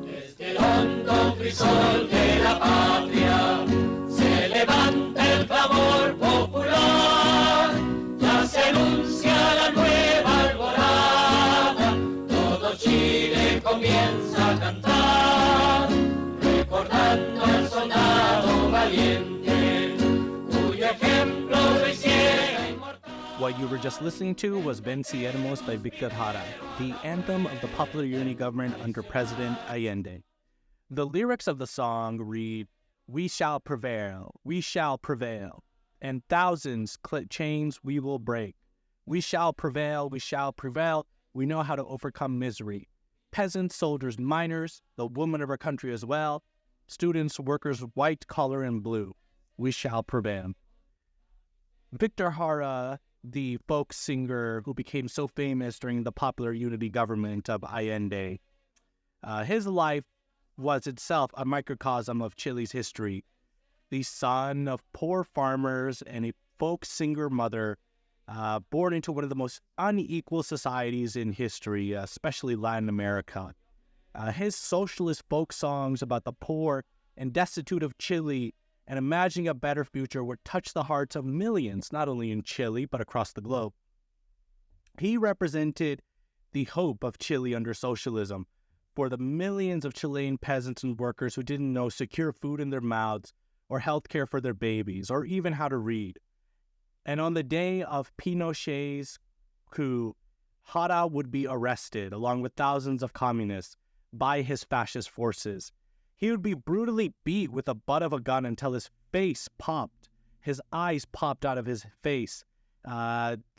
Desde el hondo crisol de la patria se levanta el clamor popular, ya se anuncia la nueva alborada, todo Chile comienza a cantar, recordando al soldado valiente, cuyo ejemplo lo hiciera inmortal. What you were just listening to was Venciéramos by Victor Jara, the anthem of the Popular Unity Government under President Allende. The lyrics of the song read, "We shall prevail, and thousands chains we will break. We shall prevail, we know how to overcome misery. Peasants, soldiers, miners, the women of our country as well, students, workers, white collar and blue, we shall prevail." Victor Jara, the folk singer who became so famous during the Popular Unity Government of Allende, his life was itself a microcosm of Chile's history. The son of poor farmers and a folk singer mother, born into one of the most unequal societies in history, especially Latin America. His socialist folk songs about the poor and destitute of Chile and imagining a better future would touch the hearts of millions, not only in Chile, but across the globe. He represented the hope of Chile under socialism for the millions of Chilean peasants and workers who didn't know secure food in their mouths or health care for their babies, or even how to read. And on the day of Pinochet's coup, Jara would be arrested, along with thousands of communists, by his fascist forces. He would be brutally beat with the butt of a gun until his face popped. His eyes popped out of his face.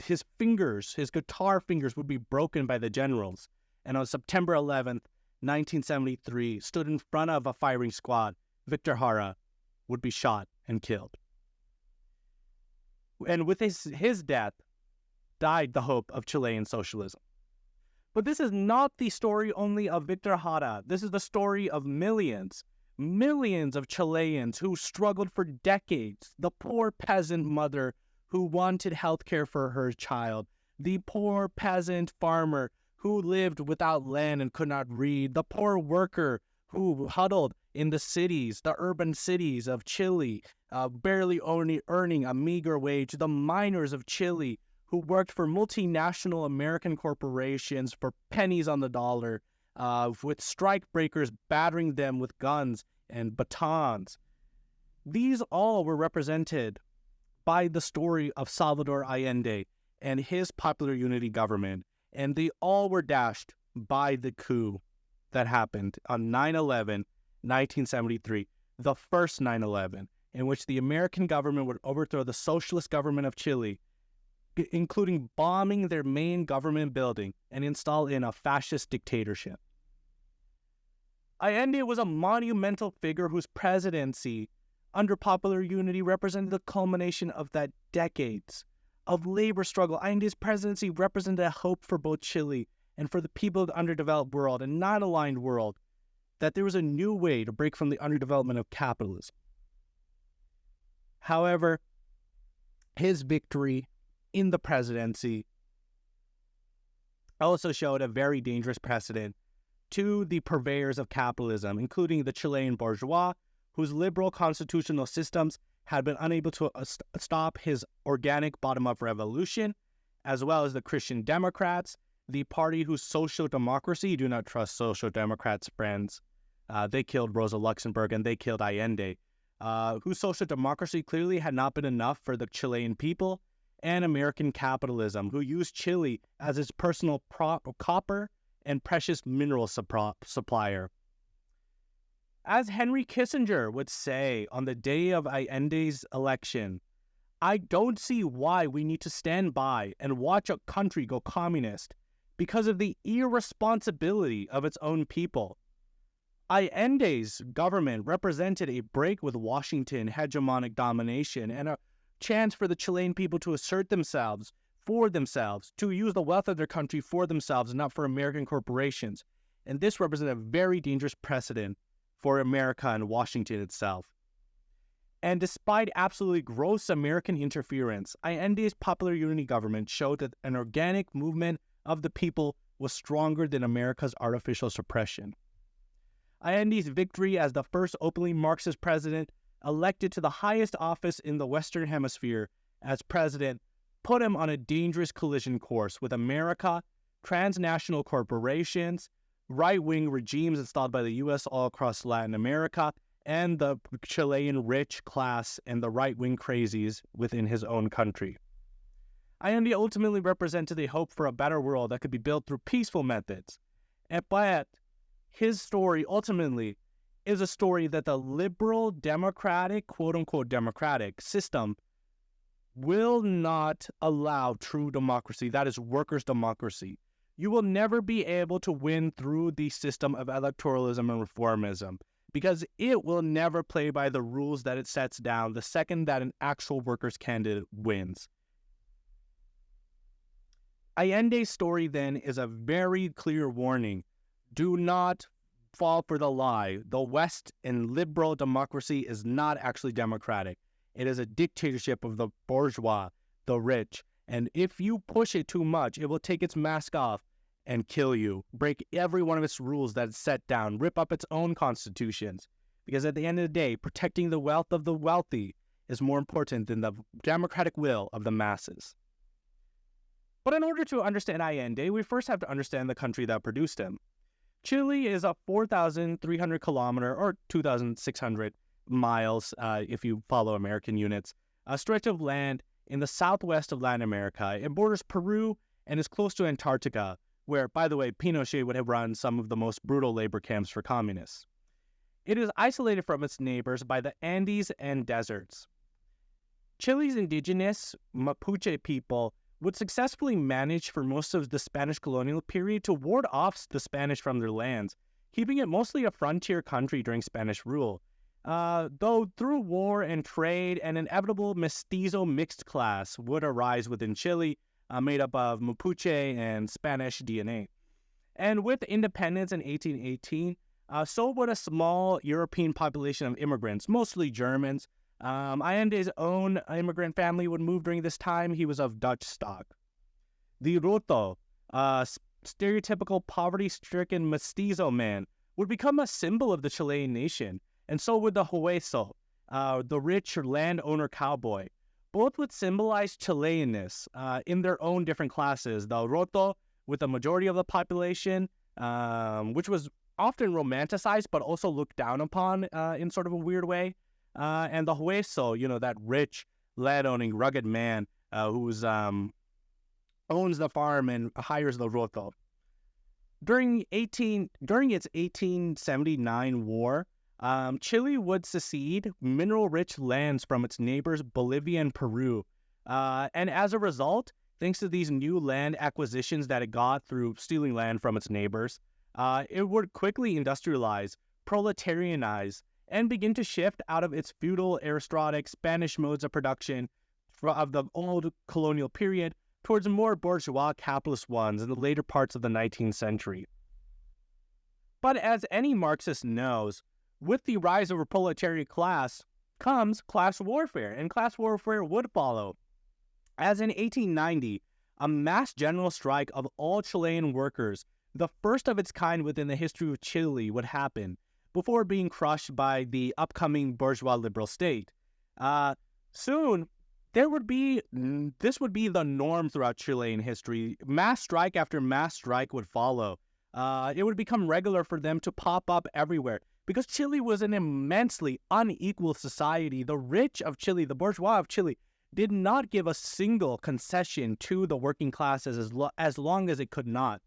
His fingers, his guitar fingers, would be broken by the generals. And on September 11th, 1973, stood in front of a firing squad, Victor Jara would be shot and killed. And with his death, died the hope of Chilean socialism. But this is not the story only of Victor Jara. This is the story of millions of Chileans who struggled for decades. The poor peasant mother who wanted health care for her child. The poor peasant farmer who lived without land and could not read. The poor worker who huddled in the cities, the urban cities of Chile, barely only earning a meager wage. The miners of Chile who worked for multinational American corporations for pennies on the dollar, with strike breakers battering them with guns and batons. These all were represented by the story of Salvador Allende and his Popular Unity Government, and they all were dashed by the coup that happened on 9/11, 1973, the first 9/11, in which the American government would overthrow the socialist government of Chile, including bombing their main government building and install in a fascist dictatorship. Allende was a monumental figure whose presidency under Popular Unity represented the culmination of that decades of labor struggle. Allende's presidency represented a hope for both Chile and for the people of the underdeveloped world and non-aligned world, that there was a new way to break from the underdevelopment of capitalism. However, his victory in the presidency also showed a very dangerous precedent to the purveyors of capitalism, including the Chilean bourgeois, whose liberal constitutional systems had been unable to stop his organic bottom-up revolution, as well as the Christian Democrats, the party whose social democracy, do not trust social democrats, friends. They killed Rosa Luxemburg and they killed Allende, whose social democracy clearly had not been enough for the Chilean people, and American capitalism, who used Chile as its personal copper and precious mineral supplier. As Henry Kissinger would say on the day of Allende's election, "I don't see why we need to stand by and watch a country go communist because of the irresponsibility of its own people." Allende's government represented a break with Washington hegemonic domination and a chance for the Chilean people to assert themselves for themselves, to use the wealth of their country for themselves and not for American corporations. And this represented a very dangerous precedent for America and Washington itself. And despite absolutely gross American interference, Allende's Popular Unity Government showed that an organic movement of the people was stronger than America's artificial suppression. Allende's victory as the first openly Marxist president elected to the highest office in the Western Hemisphere as president put him on a dangerous collision course with America, transnational corporations, right-wing regimes installed by the U.S. all across Latin America, and the Chilean rich class and the right-wing crazies within his own country. Allende ultimately represented a hope for a better world that could be built through peaceful methods. But his story ultimately is a story that the liberal democratic, quote-unquote democratic system will not allow true democracy. That is workers' democracy. You will never be able to win through the system of electoralism and reformism because it will never play by the rules that it sets down the second that an actual workers' candidate wins. Allende's story, then, is a very clear warning. Do not fall for the lie. The West and liberal democracy is not actually democratic. It is a dictatorship of the bourgeois, the rich. And if you push it too much, it will take its mask off and kill you, break every one of its rules that it's set down, rip up its own constitutions. Because at the end of the day, protecting the wealth of the wealthy is more important than the democratic will of the masses. But in order to understand Allende, we first have to understand the country that produced him. Chile is a 4,300 kilometer or 2,600 miles, if you follow American units, a stretch of land in the southwest of Latin America. It borders Peru and is close to Antarctica, where, by the way, Pinochet would have run some of the most brutal labor camps for communists. It is isolated from its neighbors by the Andes and deserts. Chile's indigenous Mapuche people would successfully manage for most of the Spanish colonial period to ward off the Spanish from their lands, keeping it mostly a frontier country during Spanish rule. Though through war and trade, an inevitable mestizo mixed class would arise within Chile, made up of Mapuche and Spanish DNA. And with independence in 1818, so would a small European population of immigrants, mostly Germans. Allende's own immigrant family would move during this time. He was of Dutch stock. The roto, stereotypical poverty-stricken mestizo man, would become a symbol of the Chilean nation, and so would the hueso, the rich landowner cowboy. Both would symbolize Chileanness in their own different classes. The roto, with the majority of the population, which was often romanticized but also looked down upon in sort of a weird way. And the hueso, that rich, land-owning, rugged man who owns the farm and hires the roto. During its 1879 war, Chile would secede mineral-rich lands from its neighbors Bolivia and Peru. And as a result, thanks to these new land acquisitions that it got through stealing land from its neighbors, it would quickly industrialize, proletarianize, and begin to shift out of its feudal, aristocratic, Spanish modes of production of the old colonial period towards more bourgeois capitalist ones in the later parts of the 19th century. But as any Marxist knows, with the rise of a proletariat class comes class warfare, and class warfare would follow. As in 1890, a mass general strike of all Chilean workers, the first of its kind within the history of Chile, would happen, before being crushed by the upcoming bourgeois liberal state. Soon, this would be the norm throughout Chilean history. Mass strike after mass strike would follow. It would become regular for them to pop up everywhere. Because Chile was an immensely unequal society, the rich of Chile, the bourgeois of Chile, did not give a single concession to the working classes as long as it could not.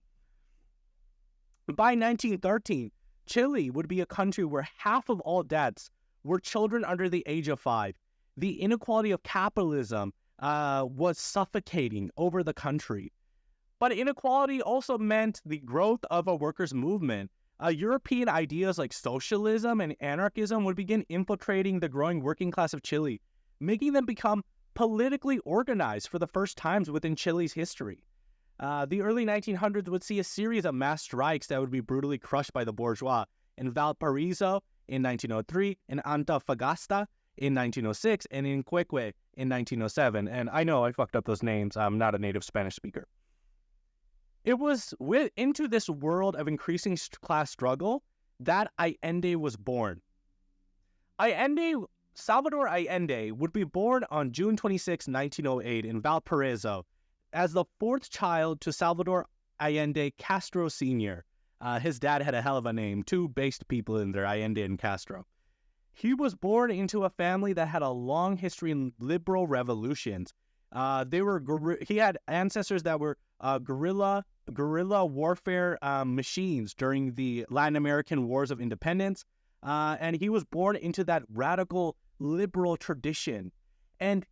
By 1913, Chile would be a country where half of all deaths were children under the age of 5. The inequality of capitalism was suffocating over the country. But inequality also meant the growth of a workers' movement. European ideas like socialism and anarchism would begin infiltrating the growing working class of Chile, making them become politically organized for the first times within Chile's history. The early 1900s would see a series of mass strikes that would be brutally crushed by the bourgeois in Valparaiso in 1903, in Antofagasta in 1906, and in Queque in 1907. And I know I fucked up those names. I'm not a native Spanish speaker. It was into this world of increasing class struggle that Allende was born. Salvador Allende would be born on June 26, 1908 in Valparaiso as the fourth child to Salvador Allende Castro Sr. His dad had a hell of a name, two based people in there, Allende and Castro. He was born into a family that had a long history in liberal revolutions. He had ancestors that were guerrilla warfare machines during the Latin American Wars of Independence, and he was born into that radical liberal tradition. And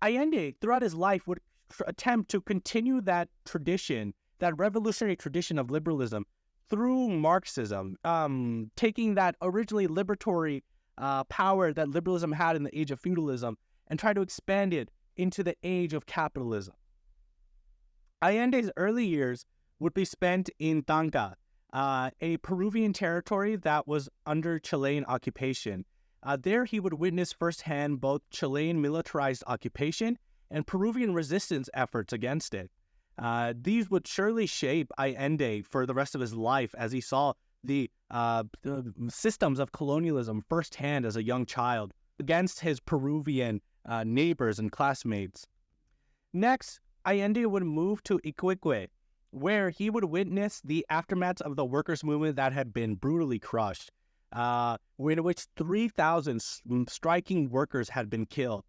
Allende, throughout his life, would attempt to continue that tradition, that revolutionary tradition of liberalism, through Marxism, taking that originally liberatory power that liberalism had in the age of feudalism and try to expand it into the age of capitalism. Allende's early years would be spent in Tanca, a Peruvian territory that was under Chilean occupation. There he would witness firsthand both Chilean militarized occupation and Peruvian resistance efforts against it. These would surely shape Allende for the rest of his life as he saw the systems of colonialism firsthand as a young child against his Peruvian neighbors and classmates. Next, Allende would move to Iquique, where he would witness the aftermath of the workers' movement that had been brutally crushed, in which 3,000 striking workers had been killed.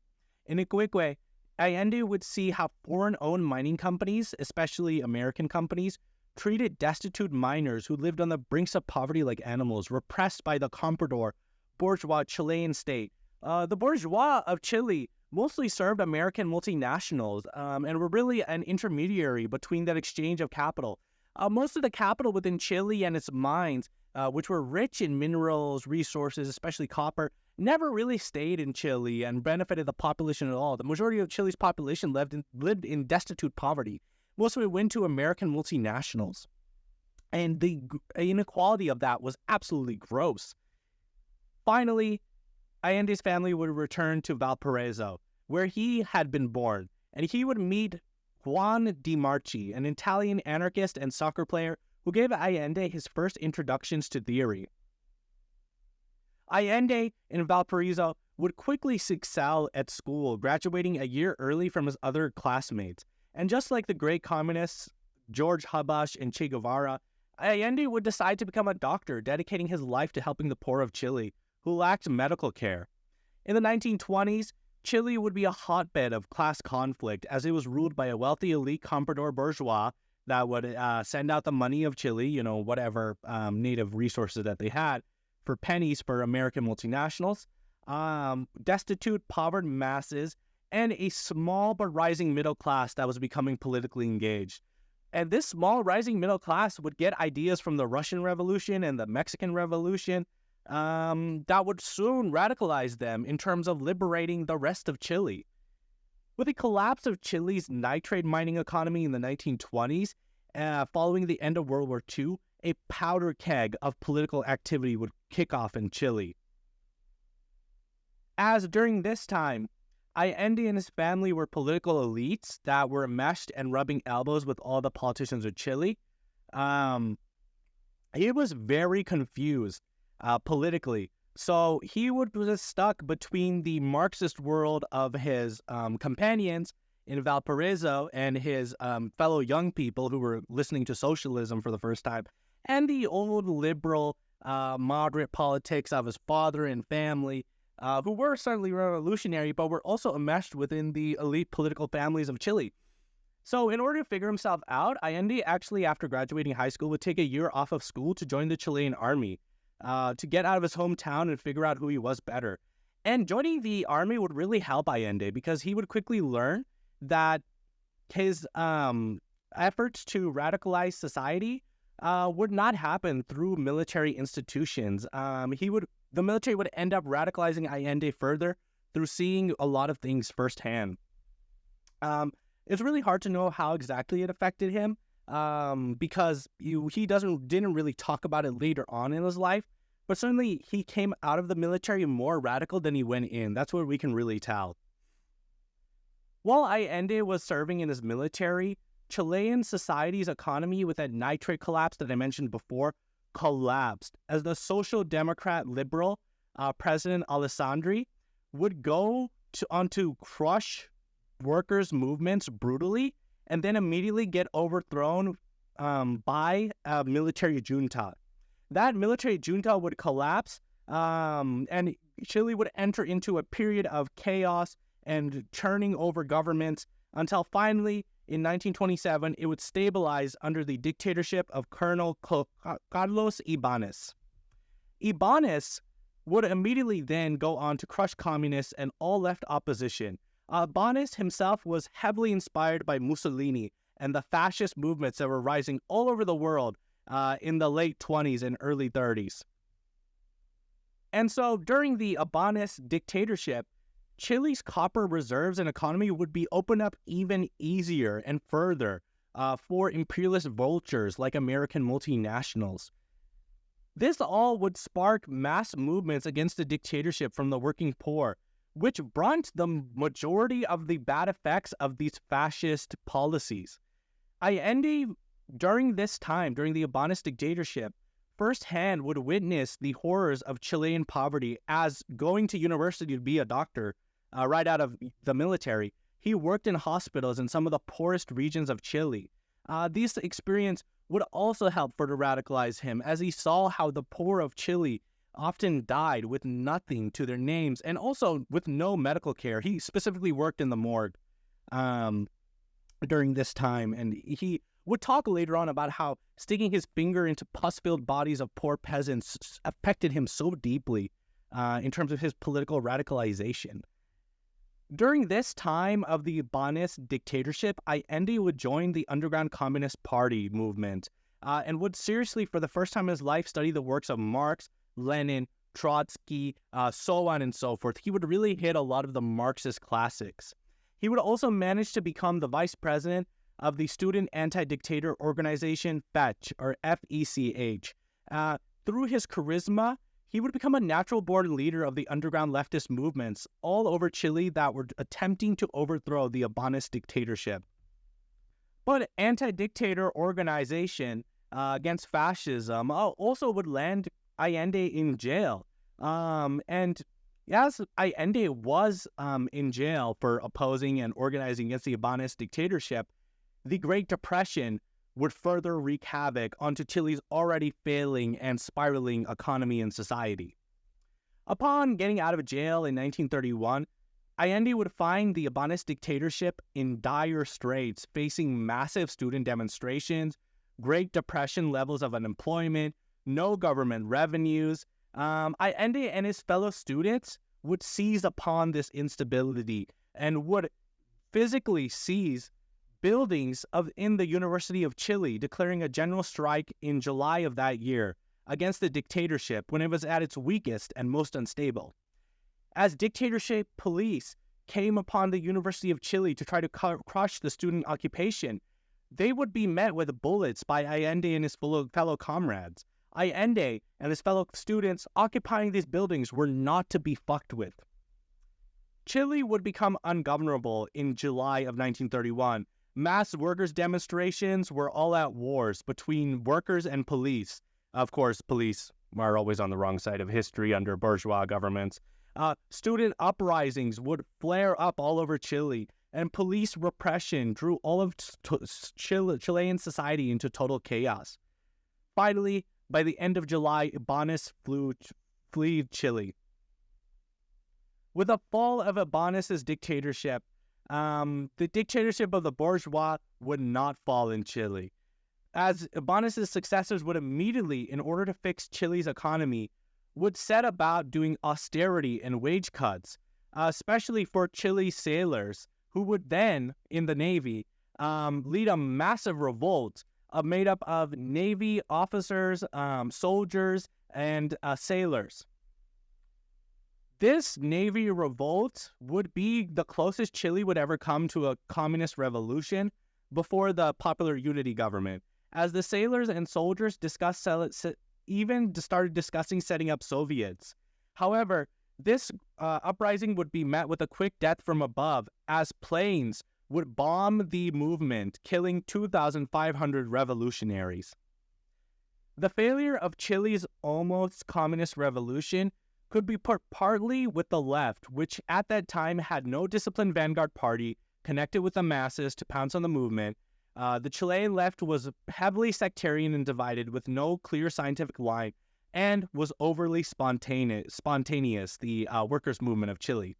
In Iquique, Allende would see how foreign-owned mining companies, especially American companies, treated destitute miners who lived on the brinks of poverty like animals, repressed by the comprador, bourgeois Chilean state. The bourgeois of Chile mostly served American multinationals and were really an intermediary between that exchange of capital. Most of the capital within Chile and its mines, which were rich in minerals, resources, especially copper, never really stayed in Chile and benefited the population at all. The majority of Chile's population lived in destitute poverty. Most of it went to American multinationals. And the inequality of that was absolutely gross. Finally, Allende's family would return to Valparaiso, where he had been born, and he would meet Juan Di Marchi, an Italian anarchist and soccer player who gave Allende his first introductions to theory. Allende in Valparaiso would quickly excel at school, graduating a year early from his other classmates. And just like the great communists, George Habash and Che Guevara, Allende would decide to become a doctor, dedicating his life to helping the poor of Chile, who lacked medical care. In the 1920s, Chile would be a hotbed of class conflict as it was ruled by a wealthy elite comprador bourgeois that would send out the money of Chile, whatever native resources that they had, for pennies for American multinationals, destitute, poverty masses, and a small but rising middle class that was becoming politically engaged. And this small rising middle class would get ideas from the Russian Revolution and the Mexican Revolution that would soon radicalize them in terms of liberating the rest of Chile. With the collapse of Chile's nitrate mining economy in the 1920s, following the end of World War II, a powder keg of political activity would kick off in Chile. As during this time, Allende and his family were political elites that were enmeshed and rubbing elbows with all the politicians of Chile. He was very confused politically. So he was stuck between the Marxist world of his companions in Valparaiso and his fellow young people who were listening to socialism for the first time, and the old liberal, moderate politics of his father and family, who were certainly revolutionary, but were also enmeshed within the elite political families of Chile. So in order to figure himself out, Allende actually, after graduating high school, would take a year off of school to join the Chilean army, to get out of his hometown and figure out who he was better. And joining the army would really help Allende because he would quickly learn that his efforts to radicalize society would not happen through military institutions. The military would end up radicalizing Allende further through seeing a lot of things firsthand. It's really hard to know how exactly it affected him because he didn't really talk about it later on in his life, but certainly he came out of the military more radical than he went in. That's what we can really tell. While Allende was serving in his military Chilean society's economy with that nitrate collapse that I mentioned before collapsed as the social democrat liberal President Alessandri would go on to crush workers' movements brutally and then immediately get overthrown by a military junta. That military junta would collapse and Chile would enter into a period of chaos and turning over governments until finally, in 1927, it would stabilize under the dictatorship of Colonel Carlos Ibáñez. Ibáñez would immediately then go on to crush communists and all left opposition. Ibáñez himself was heavily inspired by Mussolini and the fascist movements that were rising all over the world in the late 20s and early 30s. And so during the Ibáñez dictatorship, Chile's copper reserves and economy would be opened up even easier and further for imperialist vultures like American multinationals. This all would spark mass movements against the dictatorship from the working poor, which brought the majority of the bad effects of these fascist policies. Allende, during this time, during the Ibáñez dictatorship, firsthand would witness the horrors of Chilean poverty as going to university to be a doctor right out of the military. He worked in hospitals in some of the poorest regions of Chile. This experience would also help further radicalize him as he saw how the poor of Chile often died with nothing to their names and also with no medical care. He specifically worked in the morgue during this time, and he would talk later on about how sticking his finger into pus-filled bodies of poor peasants affected him so deeply in terms of his political radicalization. During this time of the Ibáñez dictatorship, Allende would join the underground Communist Party movement and would seriously, for the first time in his life, study the works of Marx, Lenin, Trotsky, so on and so forth. He would really hit a lot of the Marxist classics. He would also manage to become the vice president of the Student Anti-Dictator Organization FECH, or FECH. Through his charisma, he would become a natural-born leader of the underground leftist movements all over Chile that were attempting to overthrow the Ibáñez dictatorship. But anti-dictator organization against fascism also would land Allende in jail. And yes, Allende was in jail for opposing and organizing against the Ibáñez dictatorship. The Great Depression would further wreak havoc onto Chile's already failing and spiraling economy and society. Upon getting out of jail in 1931, Allende would find the Ibáñez dictatorship in dire straits, facing massive student demonstrations, Great Depression levels of unemployment, no government revenues. Allende and his fellow students would seize upon this instability and would physically seize buildings in the University of Chile, declaring a general strike in July of that year against the dictatorship when it was at its weakest and most unstable. As dictatorship police came upon the University of Chile to try to crush the student occupation, they would be met with bullets by Allende and his fellow comrades. Allende and his fellow students occupying these buildings were not to be fucked with. Chile would become ungovernable in July of 1931. Mass workers' demonstrations were all-out wars between workers and police. Of course, police are always on the wrong side of history under bourgeois governments. Student uprisings would flare up all over Chile, and police repression drew all of Chilean society into total chaos. Finally, by the end of July, Ibáñez fled Chile. With the fall of Ibáñez's dictatorship, the dictatorship of the bourgeois would not fall in Chile, as Ibáñez's successors would immediately, in order to fix Chile's economy, would set about doing austerity and wage cuts, especially for Chile's sailors, who would then, in the Navy, lead a massive revolt made up of Navy officers, soldiers, and sailors. This Navy revolt would be the closest Chile would ever come to a communist revolution before the Popular Unity government, as the sailors and soldiers even started discussing setting up Soviets. However, this uprising would be met with a quick death from above, as planes would bomb the movement, killing 2,500 revolutionaries. The failure of Chile's almost communist revolution could be put partly with the left, which at that time had no disciplined vanguard party connected with the masses to pounce on the movement. The Chilean left was heavily sectarian and divided with no clear scientific line and was overly spontaneous, the workers' movement of Chile.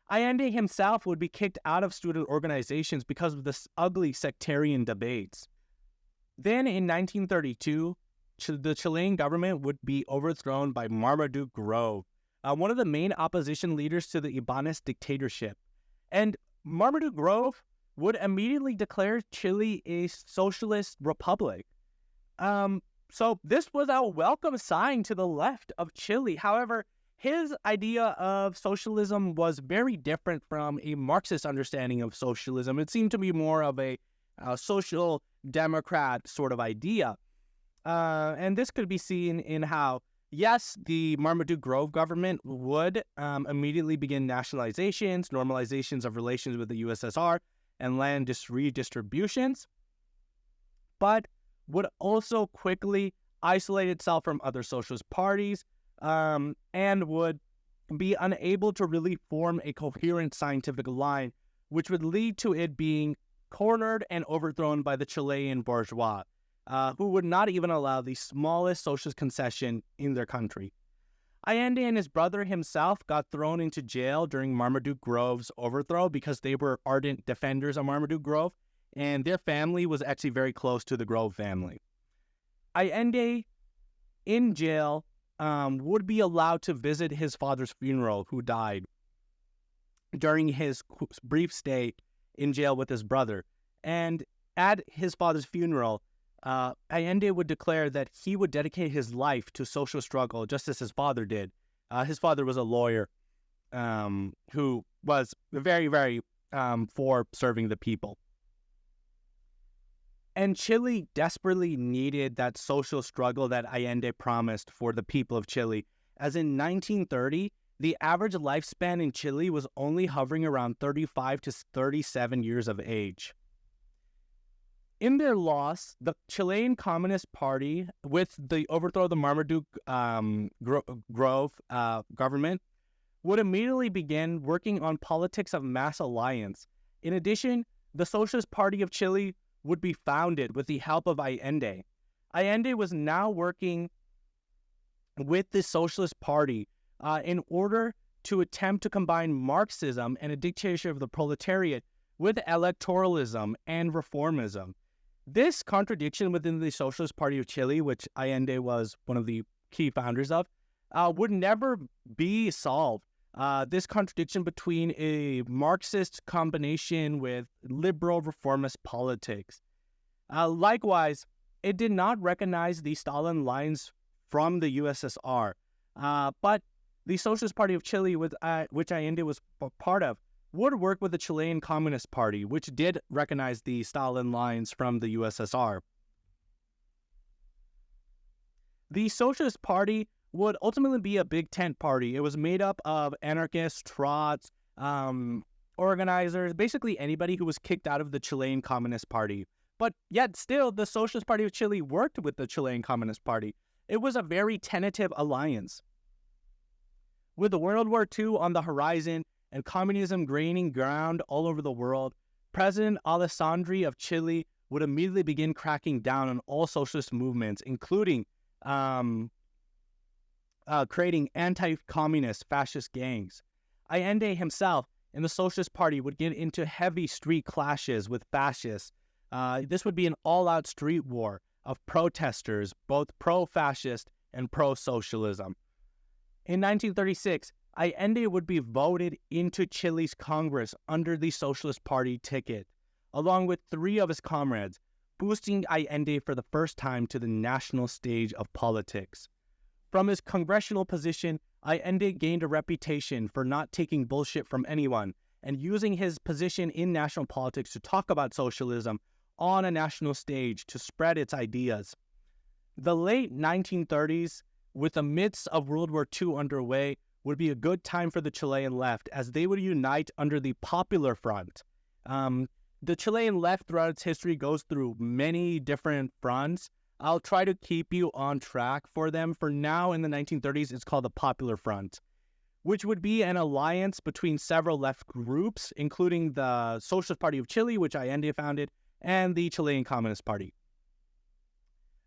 Allende himself would be kicked out of student organizations because of this ugly sectarian debates. Then in 1932, the Chilean government would be overthrown by Marmaduke Grove, one of the main opposition leaders to the Ibanez dictatorship. And Marmaduke Grove would immediately declare Chile a socialist republic. So this was a welcome sign to the left of Chile. However, his idea of socialism was very different from a Marxist understanding of socialism. It seemed to be more of a social democrat sort of idea. And this could be seen in how, yes, the Marmaduke Grove government would immediately begin nationalizations, normalizations of relations with the USSR, and land redistributions, but would also quickly isolate itself from other socialist parties, and would be unable to really form a coherent scientific line, which would lead to it being cornered and overthrown by the Chilean bourgeois, who would not even allow the smallest socialist concession in their country. Allende and his brother himself got thrown into jail during Marmaduke Grove's overthrow because they were ardent defenders of Marmaduke Grove, and their family was actually very close to the Grove family. Allende, in jail, would be allowed to visit his father's funeral, who died during his brief stay in jail with his brother. And at his father's funeral, Allende would declare that he would dedicate his life to social struggle, just as his father did. His father was a lawyer who was very, very for serving the people. And Chile desperately needed that social struggle that Allende promised for the people of Chile, as in 1930, the average lifespan in Chile was only hovering around 35 to 37 years of age. In their loss, the Chilean Communist Party, with the overthrow of the Marmaduke Grove government, would immediately begin working on politics of mass alliance. In addition, the Socialist Party of Chile would be founded with the help of Allende. Allende was now working with the Socialist Party in order to attempt to combine Marxism and a dictatorship of the proletariat with electoralism and reformism. This contradiction within the Socialist Party of Chile, which Allende was one of the key founders of, would never be solved. This contradiction between a Marxist combination with liberal reformist politics. Likewise, it did not recognize the Stalin lines from the USSR, but the Socialist Party of Chile, which Allende was part of, would work with the Chilean Communist Party, which did recognize the Stalin lines from the USSR. The Socialist Party would ultimately be a big tent party. It was made up of anarchists, trots, organizers, basically anybody who was kicked out of the Chilean Communist Party. But yet still, the Socialist Party of Chile worked with the Chilean Communist Party. It was a very tentative alliance. With World War II on the horizon and communism gaining ground all over the world, President Alessandri of Chile would immediately begin cracking down on all socialist movements, including creating anti-communist fascist gangs. Allende himself and the Socialist Party would get into heavy street clashes with fascists. This would be an all-out street war of protesters, both pro-fascist and pro-socialism. In 1936, Allende would be voted into Chile's Congress under the Socialist Party ticket, along with 3 of his comrades, boosting Allende for the first time to the national stage of politics. From his congressional position, Allende gained a reputation for not taking bullshit from anyone and using his position in national politics to talk about socialism on a national stage to spread its ideas. The late 1930s, with the midst of World War II underway, would be a good time for the Chilean left, as they would unite under the Popular Front. The Chilean left throughout its history goes through many different fronts. I'll try to keep you on track for them. For now, in the 1930s, it's called the Popular Front, which would be an alliance between several left groups, including the Socialist Party of Chile, which Allende founded, and the Chilean Communist Party.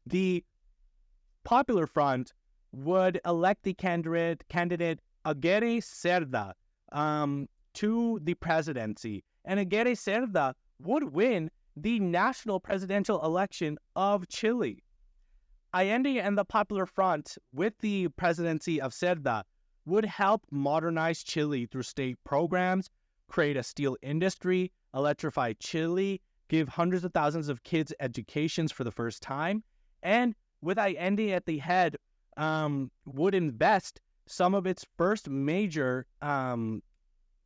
The Popular Front would elect the candidate Aguirre Cerda to the presidency, and Aguirre Cerda would win the national presidential election of Chile. Allende and the Popular Front, with the presidency of Cerda, would help modernize Chile through state programs, create a steel industry, electrify Chile, give hundreds of thousands of kids educations for the first time, and with Allende at the head, would invest some of its first major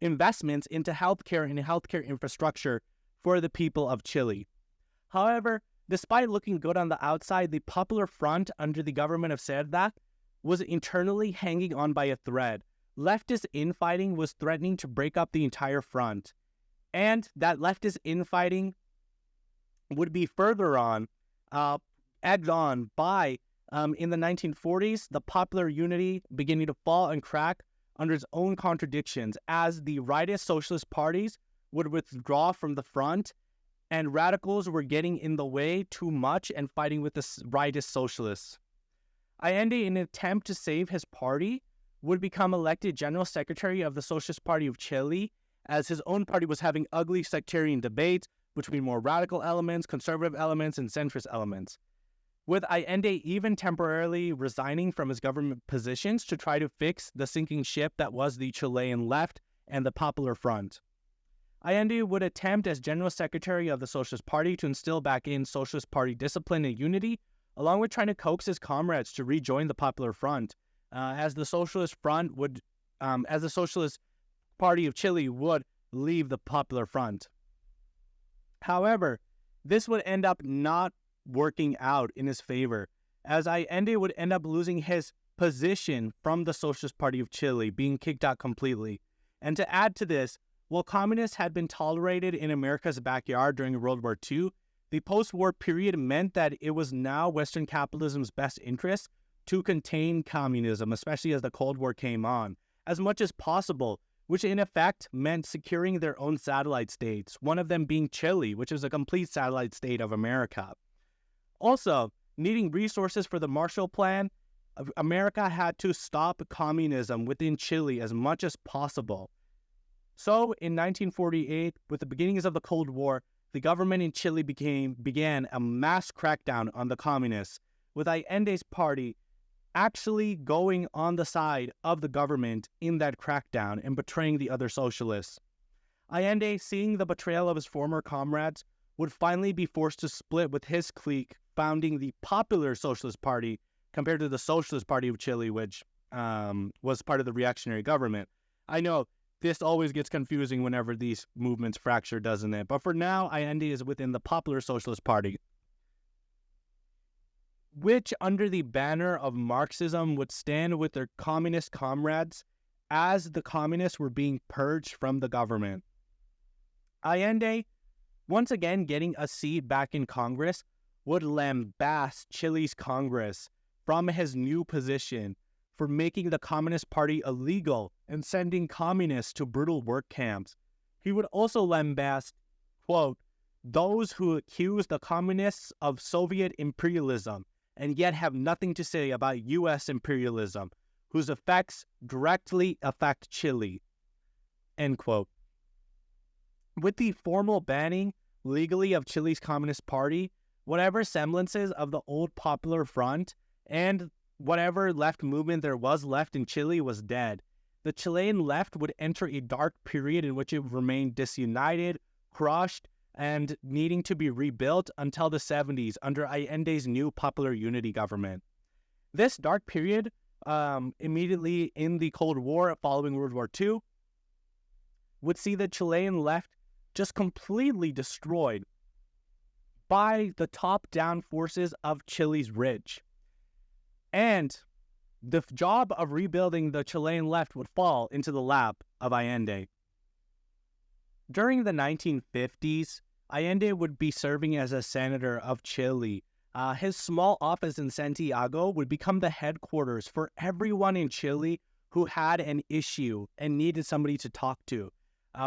investments into healthcare and healthcare infrastructure for the people of Chile. However, despite looking good on the outside, the Popular Front under the government of Cerda was internally hanging on by a thread. Leftist infighting was threatening to break up the entire front. And that leftist infighting would be further on, egged on by, in the 1940s, the popular unity beginning to fall and crack under its own contradictions as the rightist socialist parties would withdraw from the front and radicals were getting in the way too much and fighting with the rightist socialists. Allende, in an attempt to save his party, would become elected General Secretary of the Socialist Party of Chile, as his own party was having ugly sectarian debates between more radical elements, conservative elements, and centrist elements, with Allende even temporarily resigning from his government positions to try to fix the sinking ship that was the Chilean left and the Popular Front. Allende would attempt as General Secretary of the Socialist Party to instill back in Socialist Party discipline and unity, along with trying to coax his comrades to rejoin the Popular Front, as the Socialist Party of Chile would leave the Popular Front. However, this would end up not working out in his favor, as Allende would end up losing his position from the Socialist Party of Chile, being kicked out completely. And to add to this, while communists had been tolerated in America's backyard during World War II, the post-war period meant that it was now Western capitalism's best interest to contain communism, especially as the Cold War came on, as much as possible, which in effect meant securing their own satellite states, one of them being Chile, which is a complete satellite state of America. Also, needing resources for the Marshall Plan, America had to stop communism within Chile as much as possible. So, in 1948, with the beginnings of the Cold War, the government in Chile began a mass crackdown on the communists, with Allende's party actually going on the side of the government in that crackdown and betraying the other socialists. Allende, seeing the betrayal of his former comrades, would finally be forced to split with his clique, founding the Popular Socialist Party compared to the Socialist Party of Chile, which was part of the reactionary government. I know this always gets confusing whenever these movements fracture, doesn't it? But for now, Allende is within the Popular Socialist Party, which under the banner of Marxism would stand with their communist comrades as the communists were being purged from the government. Allende, once again getting a seat back in Congress, would lambast Chile's Congress from his new position for making the Communist Party illegal and sending communists to brutal work camps. He would also lambast, quote, those who accuse the communists of Soviet imperialism and yet have nothing to say about U.S. imperialism, whose effects directly affect Chile, end quote. With the formal banning legally of Chile's Communist Party, whatever semblances of the old Popular Front and whatever left movement there was left in Chile was dead. The Chilean left would enter a dark period in which it would remain disunited, crushed, and needing to be rebuilt until the 70s under Allende's new Popular Unity government. This dark period, immediately in the Cold War following World War II, would see the Chilean left just completely destroyed by the top-down forces of Chile's rich. And the job of rebuilding the Chilean left would fall into the lap of Allende. During the 1950s, Allende would be serving as a senator of Chile. His small office in Santiago would become the headquarters for everyone in Chile who had an issue and needed somebody to talk to,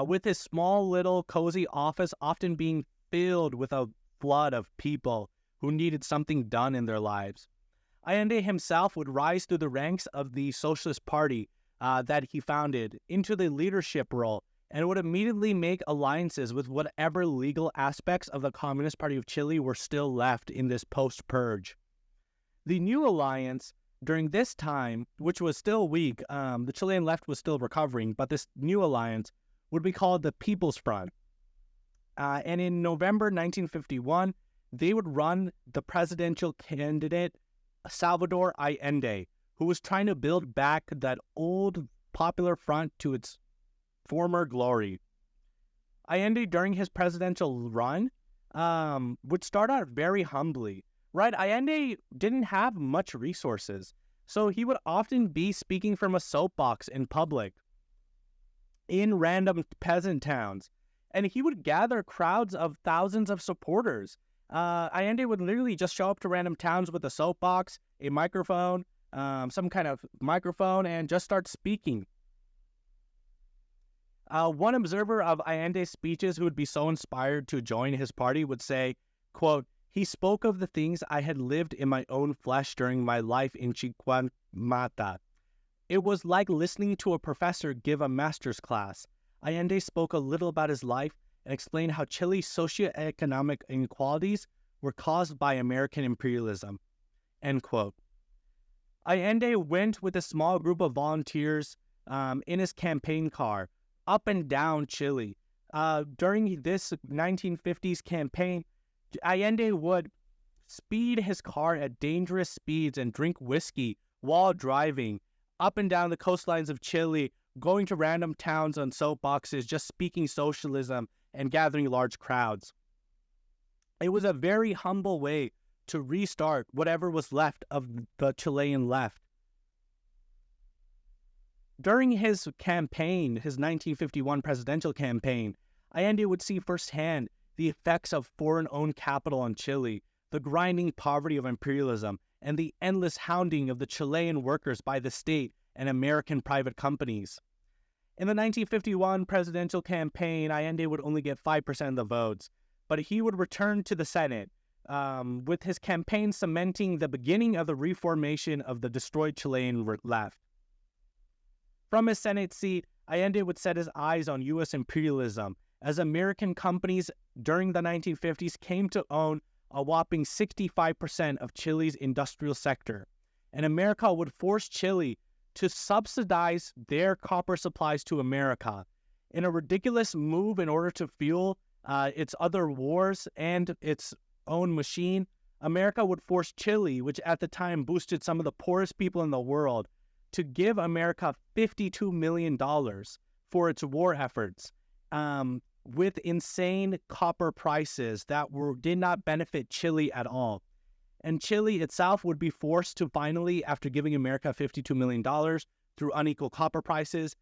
with his small little cozy office often being filled with a flood of people who needed something done in their lives. Allende himself would rise through the ranks of the Socialist Party that he founded into the leadership role, and would immediately make alliances with whatever legal aspects of the Communist Party of Chile were still left in this post-purge. The new alliance during this time, which was still weak, the Chilean left was still recovering, but this new alliance would be called the People's Front. And in November 1951, they would run the presidential candidate Salvador Allende, who was trying to build back that old popular front to its former glory. Allende, during his presidential run, would start out very humbly. Right, Allende didn't have much resources, so he would often be speaking from a soapbox in public, in random peasant towns, and he would gather crowds of thousands of supporters. Allende would literally just show up to random towns with a soapbox, a microphone, some kind of microphone, and just start speaking. One observer of Allende's speeches who would be so inspired to join his party would say, quote, "He spoke of the things I had lived in my own flesh during my life in Chiquamata. It was like listening to a professor give a master's class. Allende spoke a little about his life and explained how Chile's socioeconomic inequalities were caused by American imperialism." End quote. Allende went with a small group of volunteers in his campaign car up and down Chile. During this 1950s campaign, Allende would speed his car at dangerous speeds and drink whiskey while driving up and down the coastlines of Chile, going to random towns on soapboxes, just speaking socialism and gathering large crowds. It was a very humble way to restart whatever was left of the Chilean left. During his campaign, his 1951 presidential campaign, Allende would see firsthand the effects of foreign-owned capital on Chile, the grinding poverty of imperialism, and the endless hounding of the Chilean workers by the state and American private companies. In the 1951 presidential campaign, Allende would only get 5% of the votes, but he would return to the Senate, with his campaign cementing the beginning of the reformation of the destroyed Chilean left. From his Senate seat, Allende would set his eyes on U.S. imperialism, as American companies during the 1950s came to own a whopping 65% of Chile's industrial sector, and America would force Chile to subsidize their copper supplies to America in a ridiculous move in order to fuel its other wars and its own machine. America would force Chile, which at the time boosted some of the poorest people in the world, to give America $52 million for its war efforts, with insane copper prices that did not benefit Chile at all. And Chile itself would be forced to finally, after giving America $52 million through unequal copper prices,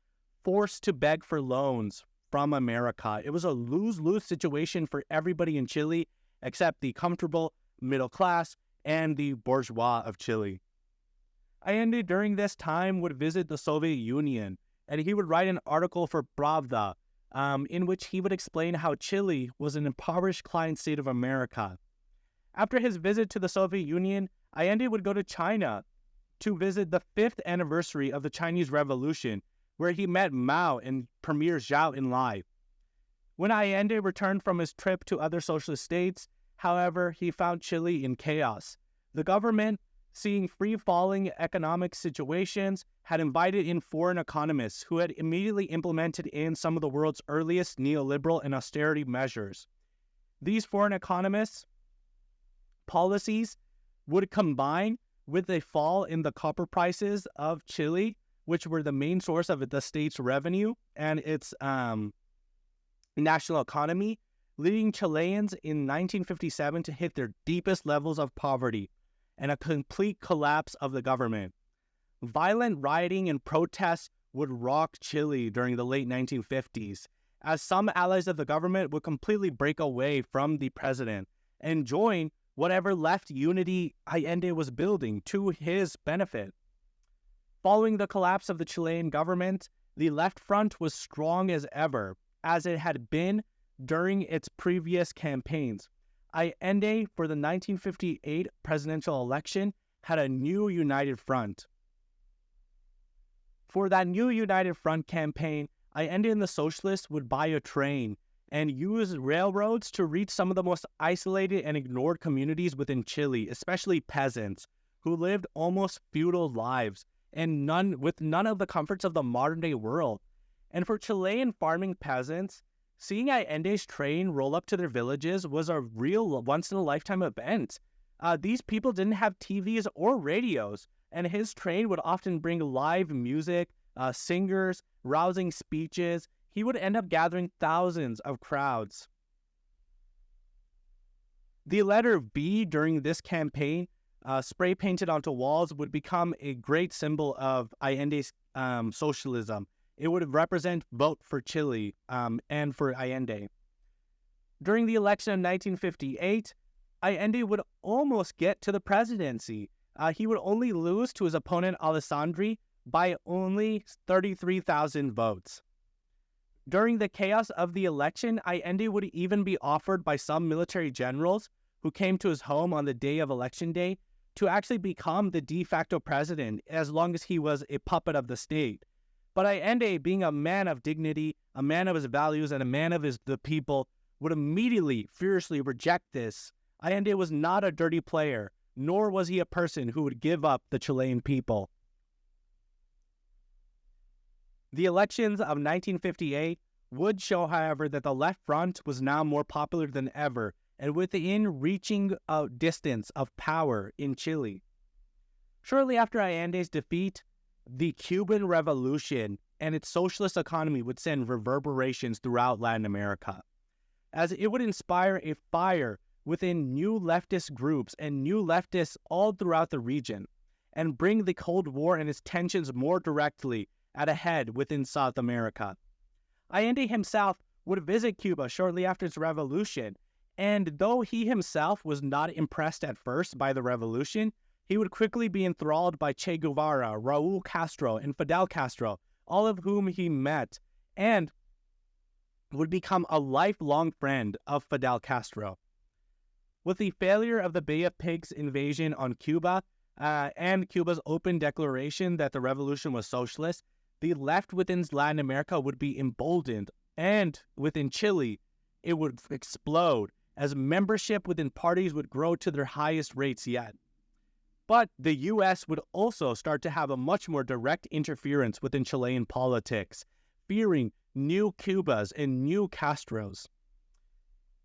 forced to beg for loans from America. It was a lose-lose situation for everybody in Chile except the comfortable middle class and the bourgeois of Chile. Allende during this time would visit the Soviet Union, and he would write an article for Pravda, in which he would explain how Chile was an impoverished client state of America. After his visit to the Soviet Union, Allende would go to China to visit the 5th anniversary of the Chinese Revolution, where he met Mao and Premier Zhao in live. When Allende returned from his trip to other socialist states, however, he found Chile in chaos. The government, seeing free-falling economic situations, had invited in foreign economists who had immediately implemented in some of the world's earliest neoliberal and austerity measures. These foreign economists' policies would combine with a fall in the copper prices of Chile, which were the main source of the state's revenue and its national economy, leading Chileans in 1957 to hit their deepest levels of poverty and a complete collapse of the government. Violent rioting and protests would rock Chile during the late 1950s, as some allies of the government would completely break away from the president and join whatever left unity Allende was building to his benefit. Following the collapse of the Chilean government, the left front was strong as ever, as it had been during its previous campaigns. Allende, for the 1958 presidential election, had a new united front. For that new united front campaign, Allende and the socialists would buy a train and use railroads to reach some of the most isolated and ignored communities within Chile, especially peasants, who lived almost feudal lives and with none of the comforts of the modern-day world. And for Chilean farming peasants, seeing Allende's train roll up to their villages was a real once-in-a-lifetime event. These people didn't have TVs or radios, and his train would often bring live music, singers, rousing speeches. He would end up gathering thousands of crowds. The letter B during this campaign, spray painted onto walls, would become a great symbol of Allende's socialism. It would represent vote for Chile and for Allende. During the election of 1958, Allende would almost get to the presidency. He would only lose to his opponent Alessandri by only 33,000 votes. During the chaos of the election, Allende would even be offered by some military generals who came to his home on the day of election day to actually become the de facto president as long as he was a puppet of the state. But Allende, being a man of dignity, a man of his values, and a man of the people, would immediately, fiercely reject this. Allende was not a dirty player, nor was he a person who would give up the Chilean people. The elections of 1958 would show, however, that the left front was now more popular than ever and within reaching a distance of power in Chile. Shortly after Allende's defeat, the Cuban Revolution and its socialist economy would send reverberations throughout Latin America, as it would inspire a fire within new leftist groups and new leftists all throughout the region, and bring the Cold War and its tensions more directly at a head within South America. Allende himself would visit Cuba shortly after its revolution, and though he himself was not impressed at first by the revolution, he would quickly be enthralled by Che Guevara, Raul Castro, and Fidel Castro, all of whom he met, and would become a lifelong friend of Fidel Castro. With the failure of the Bay of Pigs invasion on Cuba, and Cuba's open declaration that the revolution was socialist, the left within Latin America would be emboldened, and within Chile, it would explode as membership within parties would grow to their highest rates yet. But the U.S. would also start to have a much more direct interference within Chilean politics, fearing new Cubas and new Castros.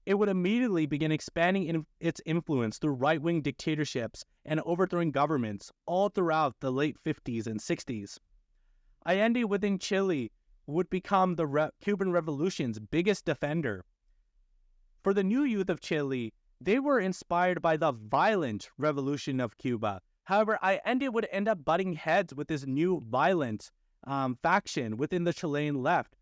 It would immediately begin expanding its influence through right-wing dictatorships and overthrowing governments all throughout the late 50s and 60s. Allende within Chile would become the Cuban Revolution's biggest defender. For the new youth of Chile, they were inspired by the violent revolution of Cuba. However, Allende would end up butting heads with this new violent faction within the Chilean left.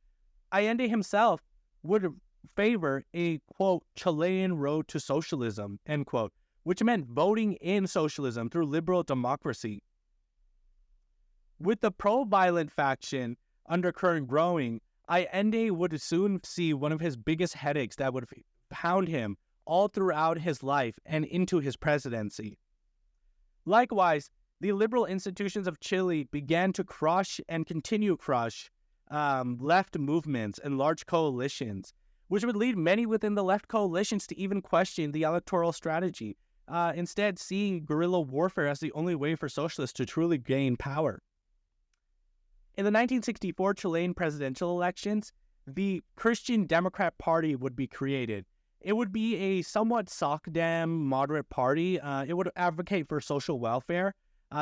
Allende himself would favor a, quote, Chilean road to socialism, end quote, which meant voting in socialism through liberal democracy. With the pro-violent faction undercurrent growing, Allende would soon see one of his biggest headaches that would pound him all throughout his life and into his presidency. Likewise, the liberal institutions of Chile began to crush and continue crush left movements and large coalitions, which would lead many within the left coalitions to even question the electoral strategy, instead seeing guerrilla warfare as the only way for socialists to truly gain power. In the 1964 Chilean presidential elections, the Christian Democrat Party would be created. It would be a somewhat SOCDEM moderate party. It would advocate for social welfare,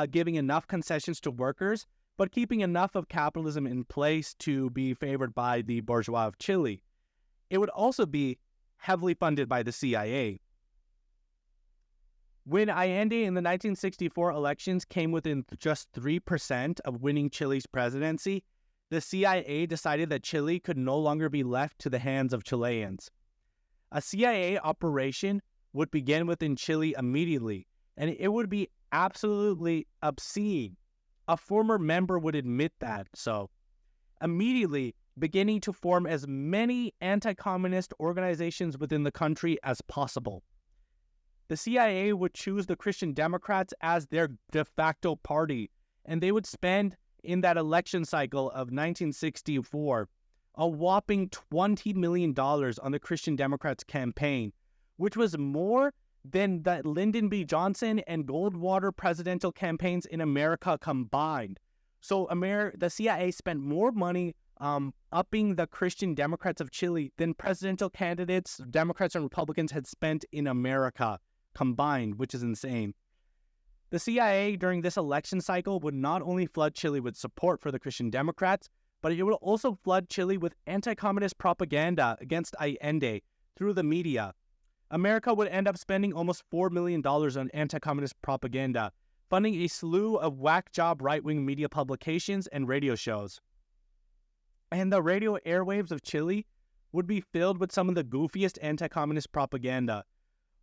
giving enough concessions to workers, but keeping enough of capitalism in place to be favored by the bourgeois of Chile. It would also be heavily funded by the CIA. When Allende in the 1964 elections came within just 3% of winning Chile's presidency, the CIA decided that Chile could no longer be left to the hands of Chileans. A CIA operation would begin within Chile immediately, and it would be absolutely obscene. A former member would admit that, so immediately beginning to form as many anti-communist organizations within the country as possible. The CIA would choose the Christian Democrats as their de facto party, and they would spend in that election cycle of 1964 a whopping $20 million on the Christian Democrats campaign, which was more than the Lyndon B. Johnson and Goldwater presidential campaigns in America combined. So the CIA spent more money upping the Christian Democrats of Chile than presidential candidates, Democrats and Republicans, had spent in America combined, which is insane. The CIA during this election cycle would not only flood Chile with support for the Christian Democrats, but it would also flood Chile with anti-communist propaganda against Allende through the media. America would end up spending almost $4 million on anti-communist propaganda, funding a slew of whack-job right-wing media publications and radio shows. And the radio airwaves of Chile would be filled with some of the goofiest anti-communist propaganda.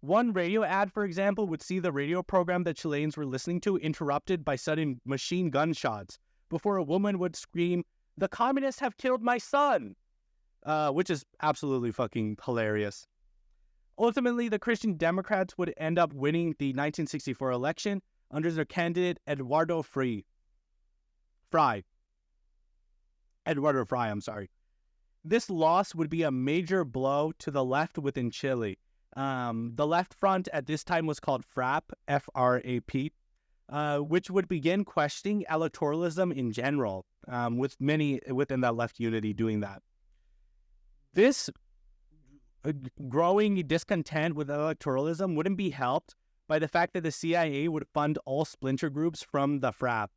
One radio ad, for example, would see the radio program that Chileans were listening to interrupted by sudden machine gunshots before a woman would scream, "The communists have killed my son!" Which is absolutely fucking hilarious. Ultimately, the Christian Democrats would end up winning the 1964 election under their candidate Eduardo Frei. This loss would be a major blow to the left within Chile. The left front at this time was called FRAP, F-R-A-P, which would begin questioning electoralism in general, with many within that left unity doing that. This growing discontent with electoralism wouldn't be helped by the fact that the CIA would fund all splinter groups from the FRAP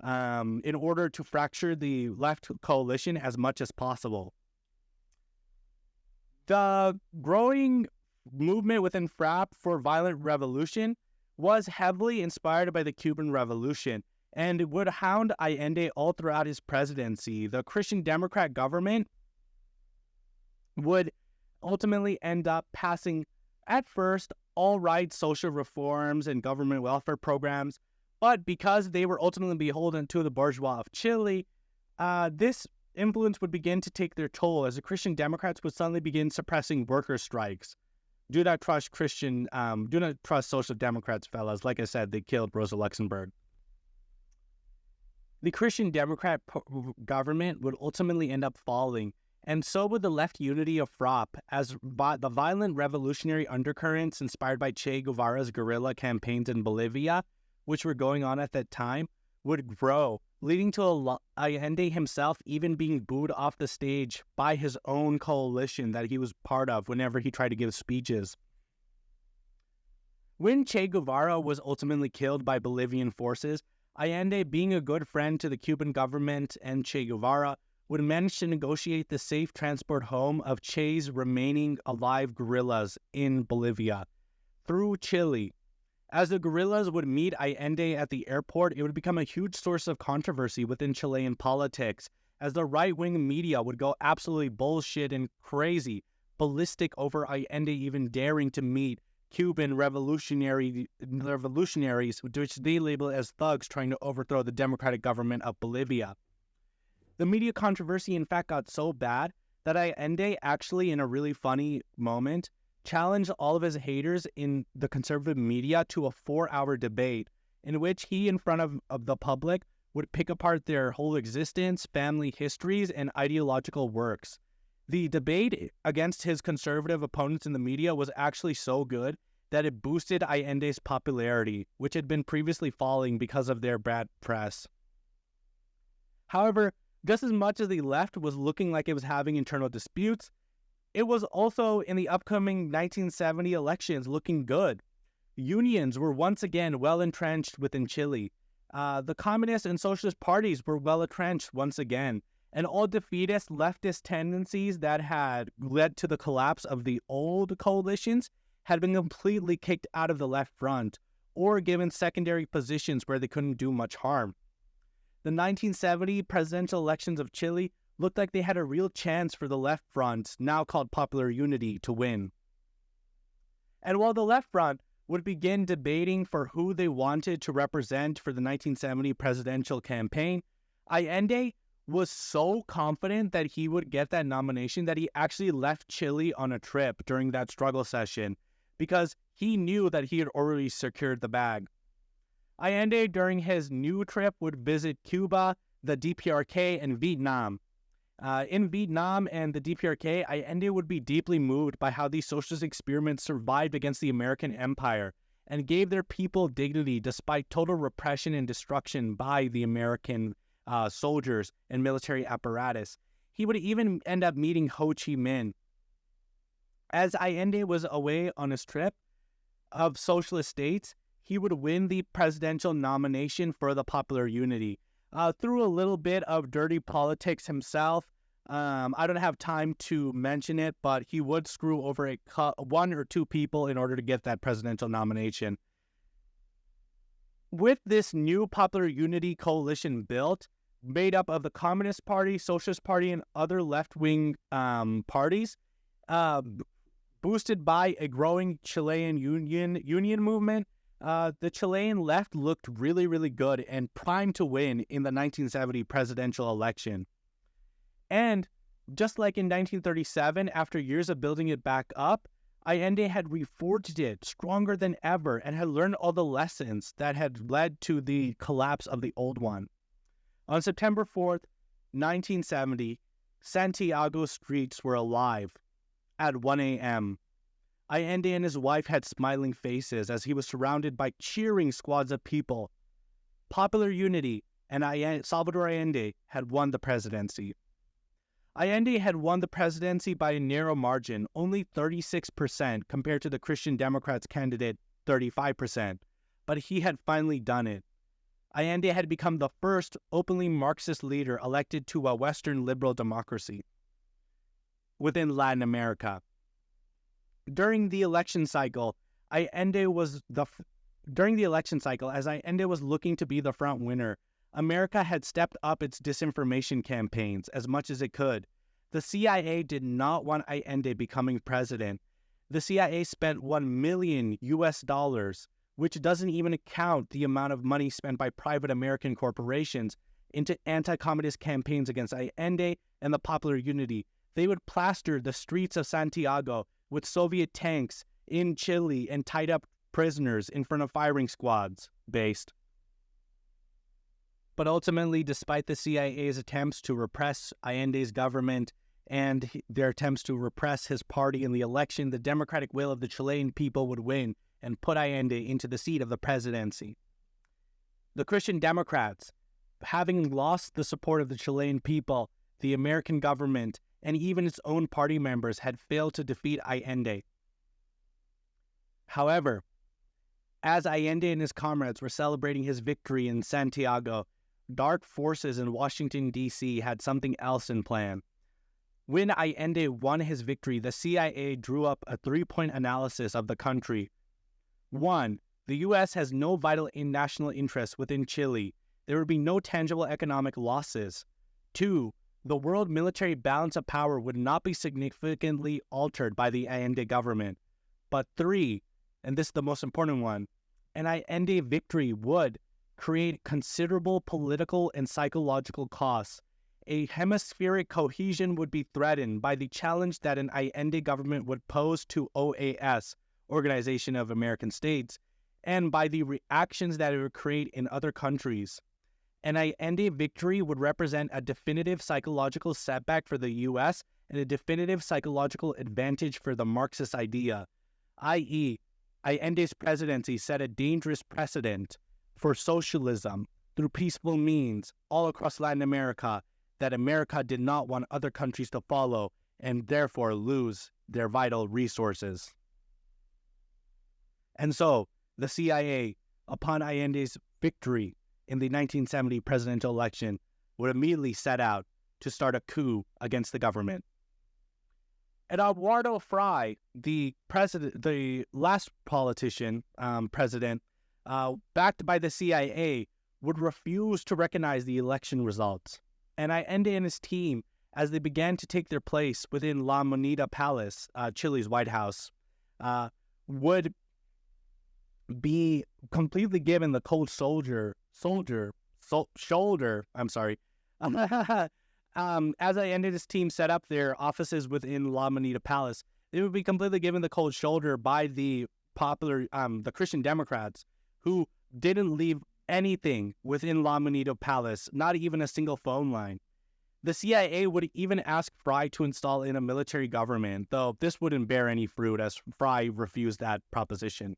in order to fracture the left coalition as much as possible. The growing movement within FRAP for violent revolution was heavily inspired by the Cuban Revolution and would hound Allende all throughout his presidency. The Christian Democrat government would ultimately end up passing, at first, all right social reforms and government welfare programs, but because they were ultimately beholden to the bourgeois of Chile, this influence would begin to take their toll as the Christian Democrats would suddenly begin suppressing worker strikes. Do not trust social democrats, fellas. Like I said, they killed Rosa Luxemburg. The Christian Democrat government would ultimately end up falling, and so would the left unity of FRAP, as the violent revolutionary undercurrents inspired by Che Guevara's guerrilla campaigns in Bolivia, which were going on at that time, would grow, leading to Allende himself even being booed off the stage by his own coalition that he was part of whenever he tried to give speeches. When Che Guevara was ultimately killed by Bolivian forces, Allende, being a good friend to the Cuban government and Che Guevara, would manage to negotiate the safe transport home of Che's remaining alive guerrillas in Bolivia through Chile. As the guerrillas would meet Allende at the airport, it would become a huge source of controversy within Chilean politics, as the right-wing media would go absolutely bullshit and crazy, ballistic over Allende even daring to meet Cuban revolutionaries, which they label as thugs trying to overthrow the democratic government of Bolivia. The media controversy, in fact, got so bad that Allende actually, in a really funny moment, challenged all of his haters in the conservative media to a 4-hour debate in which he, in front of the public, would pick apart their whole existence, family histories, and ideological works. The debate against his conservative opponents in the media was actually so good that it boosted Allende's popularity, which had been previously falling because of their bad press. However, just as much as the left was looking like it was having internal disputes, it was also in the upcoming 1970 elections looking good. Unions were once again well entrenched within Chile. The communist and socialist parties were well entrenched once again, and all defeatist leftist tendencies that had led to the collapse of the old coalitions had been completely kicked out of the left front or given secondary positions where they couldn't do much harm. the 1970 presidential elections of Chile looked like they had a real chance for the left front, now called Popular Unity, to win. And while the left front would begin debating for who they wanted to represent for the 1970 presidential campaign, Allende was so confident that he would get that nomination that he actually left Chile on a trip during that struggle session because he knew that he had already secured the bag. Allende, during his new trip, would visit Cuba, the DPRK, and Vietnam. In Vietnam and the DPRK, Allende would be deeply moved by how these socialist experiments survived against the American empire and gave their people dignity despite total repression and destruction by the American soldiers and military apparatus. He would even end up meeting Ho Chi Minh. As Allende was away on his trip of socialist states, he would win the presidential nomination for the Popular Unity. Through a little bit of dirty politics himself, I don't have time to mention it, but he would screw over one or two people in order to get that presidential nomination. With this new Popular Unity coalition built, made up of the Communist Party, Socialist Party, and other left-wing parties, boosted by a growing Chilean union movement, the Chilean left looked really, really good and primed to win in the 1970 presidential election. And just like in 1937, after years of building it back up, Allende had reforged it stronger than ever and had learned all the lessons that had led to the collapse of the old one. On September 4th, 1970, Santiago streets were alive at 1 a.m. Allende and his wife had smiling faces as he was surrounded by cheering squads of people. Popular Unity and Salvador Allende had won the presidency. Allende had won the presidency by a narrow margin, only 36% compared to the Christian Democrats' candidate, 35%. But he had finally done it. Allende had become the first openly Marxist leader elected to a Western liberal democracy within Latin America. During the election cycle, as Allende was looking to be the front winner, America had stepped up its disinformation campaigns as much as it could. The CIA did not want Allende becoming president. The CIA spent $1 million, which doesn't even account the amount of money spent by private American corporations into anti-communist campaigns against Allende and the Popular Unity. They would plaster the streets of Santiago with Soviet tanks in Chile and tied up prisoners in front of firing squads based. But ultimately, despite the CIA's attempts to repress Allende's government and their attempts to repress his party in the election, the democratic will of the Chilean people would win and put Allende into the seat of the presidency. The Christian Democrats, having lost the support of the Chilean people, the American government, and even its own party members, had failed to defeat Allende. However, as Allende and his comrades were celebrating his victory in Santiago, dark forces in Washington, D.C. had something else in plan. When Allende won his victory, the CIA drew up a 3-point analysis of the country. 1. The U.S. has no vital national interests within Chile. There would be no tangible economic losses. 2. The world military balance of power would not be significantly altered by the Allende government. But 3, and this is the most important one, an Allende victory would create considerable political and psychological costs. A hemispheric cohesion would be threatened by the challenge that an Allende government would pose to OAS, Organization of American States, and by the reactions that it would create in other countries. An Allende victory would represent a definitive psychological setback for the U.S. and a definitive psychological advantage for the Marxist idea, i.e., Allende's presidency set a dangerous precedent for socialism through peaceful means all across Latin America that America did not want other countries to follow and therefore lose their vital resources. And so, the CIA, upon Allende's victory in the 1970 presidential election, would immediately set out to start a coup against the government. Eduardo Frei, the last president, backed by the CIA, would refuse to recognize the election results. And Allende and his team, as they began to take their place within La Moneda Palace, Chile's White House, would be completely given the cold shoulder. As Allende and his team set up their offices within La Moneda Palace, they would be completely given the cold shoulder by the the Christian Democrats, who didn't leave anything within La Moneda Palace, not even a single phone line. The CIA would even ask Frye to install in a military government, though this wouldn't bear any fruit as Frye refused that proposition.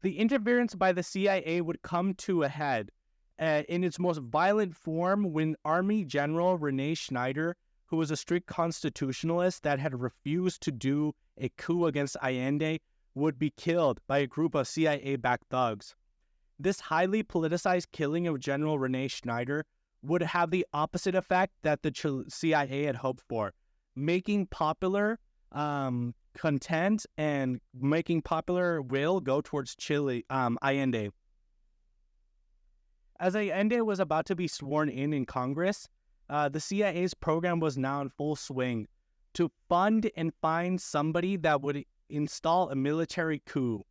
The interference by the CIA would come to a head in its most violent form when Army General Rene Schneider, who was a strict constitutionalist that had refused to do a coup against Allende, would be killed by a group of CIA-backed thugs. This highly politicized killing of General Rene Schneider would have the opposite effect that the CIA had hoped for, making popular content and making popular will go towards Allende. As Allende was about to be sworn in Congress, the CIA's program was now in full swing to fund and find somebody that would install a military coup.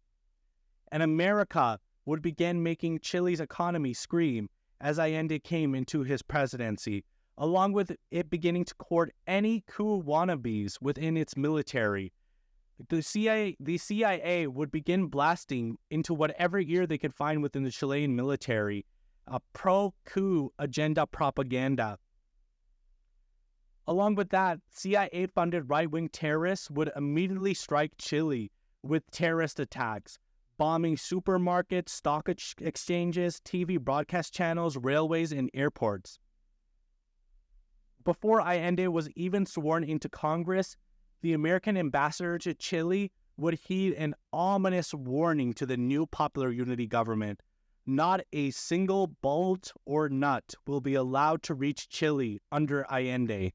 And America would begin making Chile's economy scream as Allende came into his presidency, along with it beginning to court any coup wannabes within its military. The CIA would begin blasting into whatever ear they could find within the Chilean military a pro-coup agenda propaganda. Along with that, CIA-funded right-wing terrorists would immediately strike Chile with terrorist attacks, bombing supermarkets, stock exchanges, TV broadcast channels, railways, and airports. Before Allende was even sworn into Congress, the American ambassador to Chile would heed an ominous warning to the new Popular Unity government. Not a single bolt or nut will be allowed to reach Chile under Allende.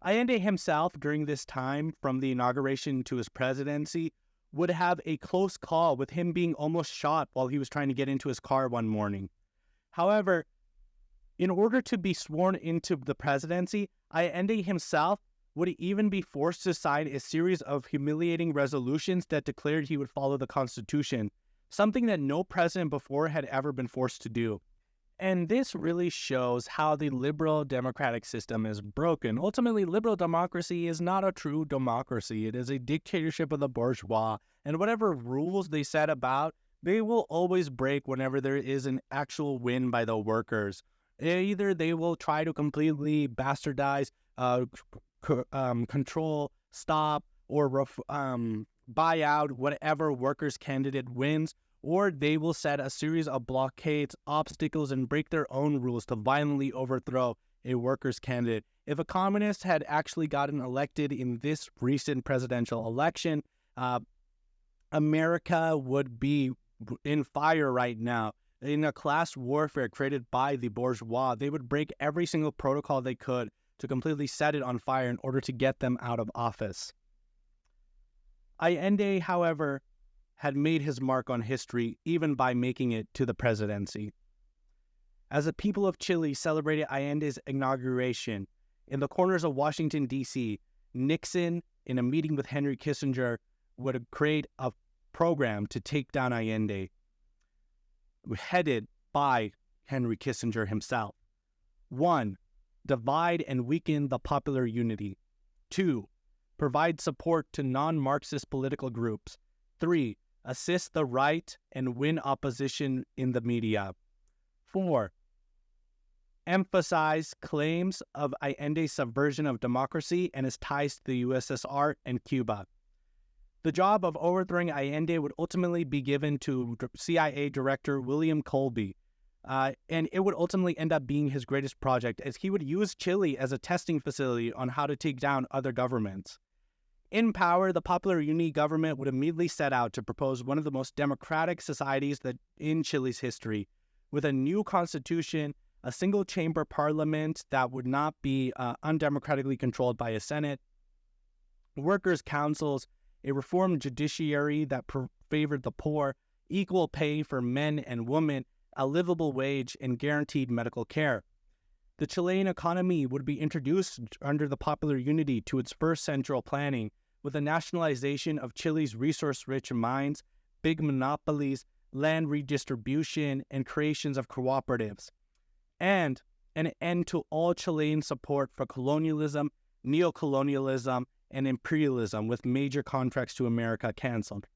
Allende himself, during this time, from the inauguration to his presidency, would have a close call with him being almost shot while he was trying to get into his car one morning. However, in order to be sworn into the presidency, Allende himself would even be forced to sign a series of humiliating resolutions that declared he would follow the Constitution, something that no president before had ever been forced to do. And this really shows how the liberal democratic system is broken. Ultimately, liberal democracy is not a true democracy. It is a dictatorship of the bourgeois. And whatever rules they set about, they will always break whenever there is an actual win by the workers. Either they will try to completely bastardize, control, stop, or buy out whatever workers' candidate wins, or they will set a series of blockades, obstacles, and break their own rules to violently overthrow a workers' candidate. If a communist had actually gotten elected in this recent presidential election, America would be in fire right now. In a class warfare created by the bourgeois, they would break every single protocol they could to completely set it on fire in order to get them out of office. Allende, however, had made his mark on history even by making it to the presidency. As the people of Chile celebrated Allende's inauguration, in the corners of Washington, D.C., Nixon, in a meeting with Henry Kissinger, would create a program to take down Allende, headed by Henry Kissinger himself. 1. Divide and weaken the popular unity. 2. Provide support to non-Marxist political groups. 3. Assist the right and win opposition in the media. 4. Emphasize claims of Allende's subversion of democracy and his ties to the USSR and Cuba. The job of overthrowing Allende would ultimately be given to CIA Director William Colby, and it would ultimately end up being his greatest project, as he would use Chile as a testing facility on how to take down other governments. In power, the Popular Unity government would immediately set out to propose one of the most democratic societies in Chile's history, with a new constitution, a single-chamber parliament that would not be undemocratically controlled by a senate, workers' councils, a reformed judiciary that favored the poor, equal pay for men and women, a livable wage, and guaranteed medical care. The Chilean economy would be introduced under the Popular Unity to its first central planning, with the nationalization of Chile's resource-rich mines, big monopolies, land redistribution, and creations of cooperatives, and an end to all Chilean support for colonialism, neocolonialism, and imperialism, with major contracts to America canceled.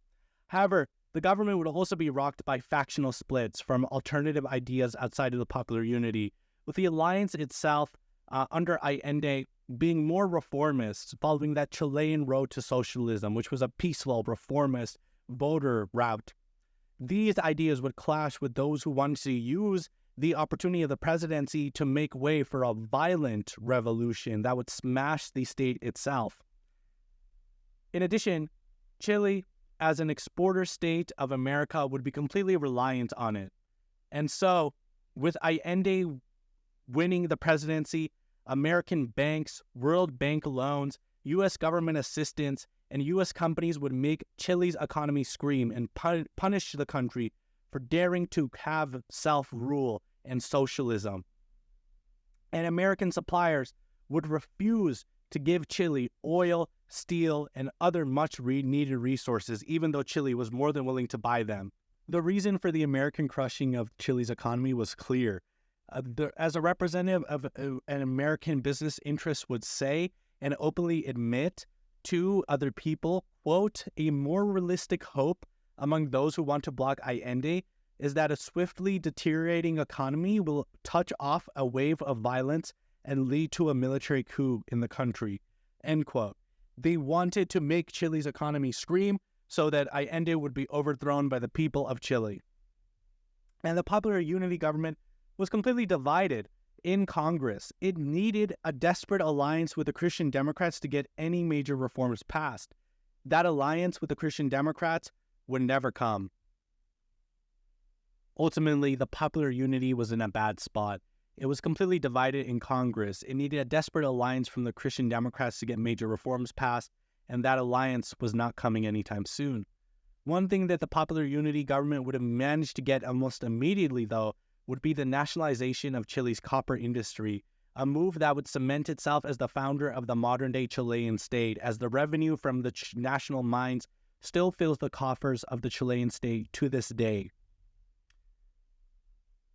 However, the government would also be rocked by factional splits from alternative ideas outside of the Popular Unity, with the alliance itself under Allende being more reformist, following that Chilean road to socialism, which was a peaceful, reformist voter route. These ideas would clash with those who wanted to use the opportunity of the presidency to make way for a violent revolution that would smash the state itself. In addition, Chile, as an exporter state of America, would be completely reliant on it. And so, with Allende winning the presidency, American banks, World Bank loans, U.S. government assistance, and U.S. companies would make Chile's economy scream and punish the country for daring to have self-rule and socialism. And American suppliers would refuse to give Chile oil, steel, and other much-needed resources, even though Chile was more than willing to buy them. The reason for the American crushing of Chile's economy was clear. As a representative of an American business interest would say and openly admit to other people, quote, a more realistic hope among those who want to block Allende is that a swiftly deteriorating economy will touch off a wave of violence and lead to a military coup in the country, end quote. They wanted to make Chile's economy scream so that Allende would be overthrown by the people of Chile. And the Popular Unity government was completely divided in Congress. It needed a desperate alliance with the Christian Democrats to get any major reforms passed. That alliance with the Christian Democrats would never come. Ultimately, the Popular Unity was in a bad spot. It was completely divided in Congress. It needed a desperate alliance from the Christian Democrats to get major reforms passed, and that alliance was not coming anytime soon. One thing that the Popular Unity government would have managed to get almost immediately, though, would be the nationalization of Chile's copper industry, a move that would cement itself as the founder of the modern-day Chilean state, as the revenue from the national mines still fills the coffers of the Chilean state to this day.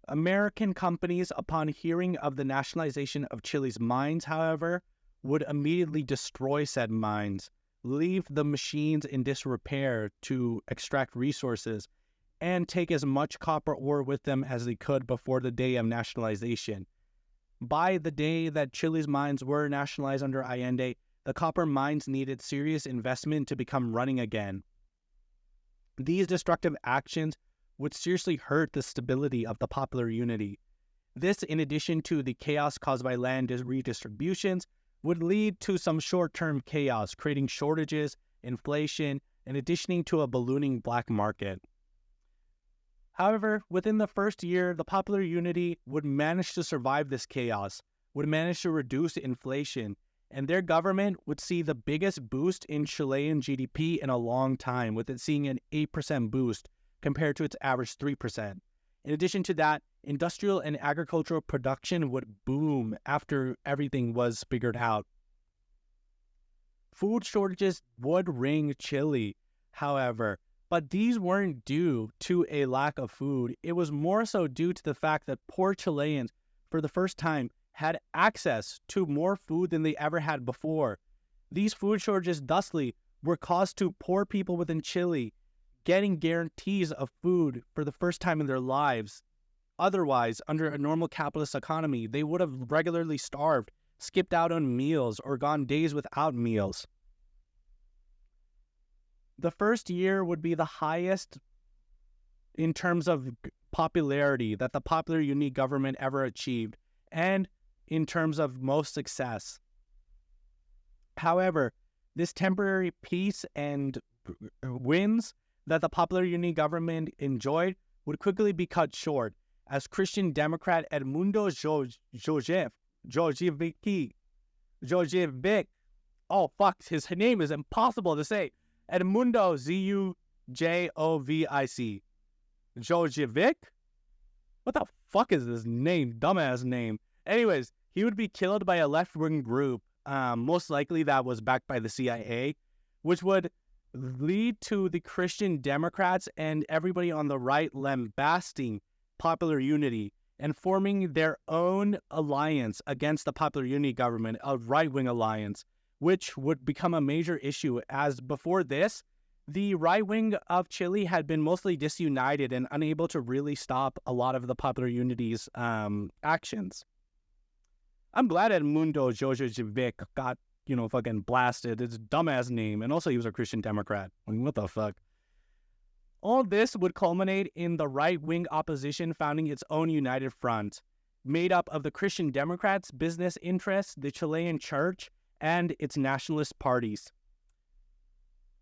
American companies, upon hearing of the nationalization of Chile's mines, however, would immediately destroy said mines, leave the machines in disrepair to extract resources, and take as much copper ore with them as they could before the day of nationalization. By the day that Chile's mines were nationalized under Allende, the copper mines needed serious investment to become running again. These destructive actions would seriously hurt the stability of the Popular Unity. This, in addition to the chaos caused by land redistributions, would lead to some short-term chaos, creating shortages, inflation, and additioning to a ballooning black market. However, within the first year, the Popular Unity would manage to survive this chaos, would manage to reduce inflation, and their government would see the biggest boost in Chilean GDP in a long time, with it seeing an 8% boost compared to its average 3%. In addition to that, industrial and agricultural production would boom after everything was figured out. Food shortages would ring Chile, however, but these weren't due to a lack of food. It was more so due to the fact that poor Chileans, for the first time, had access to more food than they ever had before. These food shortages, thusly, were caused to poor people within Chile getting guarantees of food for the first time in their lives. Otherwise, under a normal capitalist economy, they would have regularly starved, skipped out on meals, or gone days without meals. The first year would be the highest in terms of popularity that the Popular Unity government ever achieved, and in terms of most success. However, this temporary peace and wins that the Popular Unity government enjoyed would quickly be cut short, as Christian Democrat Edmundo Jožević, oh fuck, his name is impossible to say, Edmundo Zujovic, Jojovic? What the fuck is this name? Dumbass name. Anyways, he would be killed by a left-wing group, most likely that was backed by the CIA, which would lead to the Christian Democrats and everybody on the right lambasting Popular Unity and forming their own alliance against the Popular Unity government, a right-wing alliance, which would become a major issue, as before this, the right wing of Chile had been mostly disunited and unable to really stop a lot of the Popular Unity's actions. I'm glad Edmundo Jojovic got, fucking blasted. It's a dumbass name. And also he was a Christian Democrat. I mean, what the fuck? All this would culminate in the right-wing opposition founding its own united front, made up of the Christian Democrats, business interests, the Chilean church, and its nationalist parties.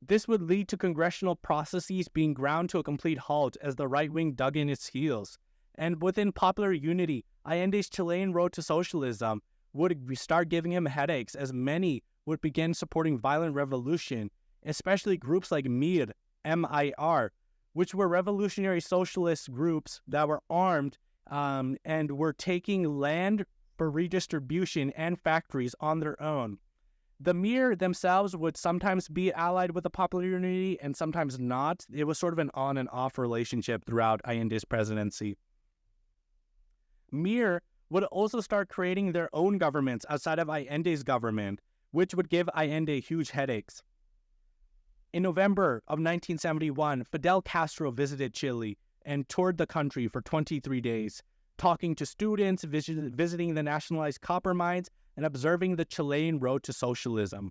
This would lead to congressional processes being ground to a complete halt as the right wing dug in its heels. And within Popular Unity, Allende's Chilean road to socialism would start giving him headaches, as many would begin supporting violent revolution, especially groups like MIR, M-I-R, which were revolutionary socialist groups that were armed and were taking land for redistribution and factories on their own. The MIR themselves would sometimes be allied with the Popular Unity and sometimes not. It was sort of an on and off relationship throughout Allende's presidency. MIR would also start creating their own governments outside of Allende's government, which would give Allende huge headaches. In November of 1971, Fidel Castro visited Chile and toured the country for 23 days, talking to students, visiting the nationalized copper mines, and observing the Chilean road to socialism.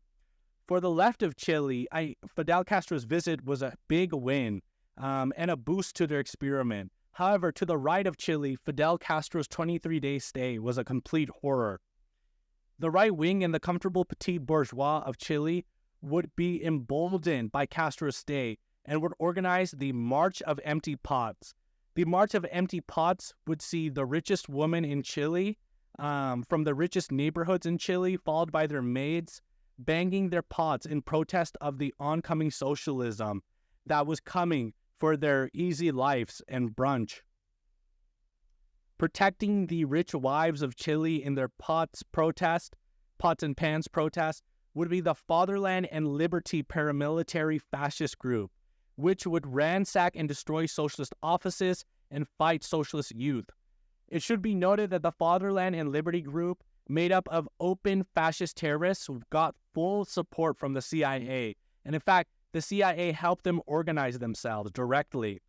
For the left of Chile, Fidel Castro's visit was a big win and a boost to their experiment. However, to the right of Chile, Fidel Castro's 23-day stay was a complete horror. The right wing and the comfortable petit bourgeois of Chile would be emboldened by Castro's stay and would organize the March of Empty Pots. The March of Empty Pots would see the richest woman in Chile, from the richest neighborhoods in Chile, followed by their maids, banging their pots in protest of the oncoming socialism that was coming for their easy lives and brunch. Protecting the rich wives of Chile in their pots and pans protest, would be the Fatherland and Liberty paramilitary fascist group, which would ransack and destroy socialist offices and fight socialist youth. It should be noted that the Fatherland and Liberty group, made up of open fascist terrorists, got full support from the CIA. And in fact, the CIA helped them organize themselves directly.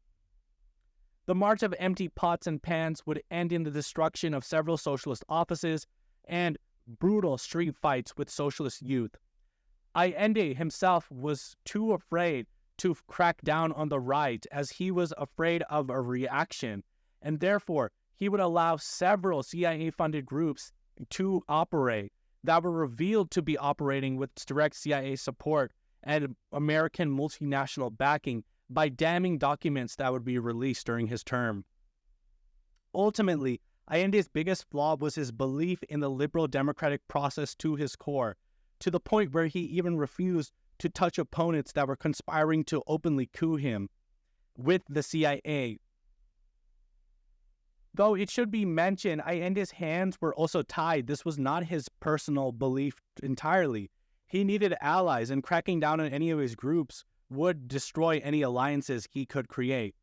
The March of Empty Pots and Pans would end in the destruction of several socialist offices and brutal street fights with socialist youth. Allende himself was too afraid to crack down on the right, as he was afraid of a reaction, and therefore he would allow several CIA-funded groups to operate that were revealed to be operating with direct CIA support and American multinational backing by damning documents that would be released during his term. Ultimately, Allende's biggest flaw was his belief in the liberal democratic process to his core, to the point where he even refused to touch opponents that were conspiring to openly coup him with the CIA. Though it should be mentioned, Allende's hands were also tied. This was not his personal belief entirely. He needed allies, and cracking down on any of his groups would destroy any alliances he could create.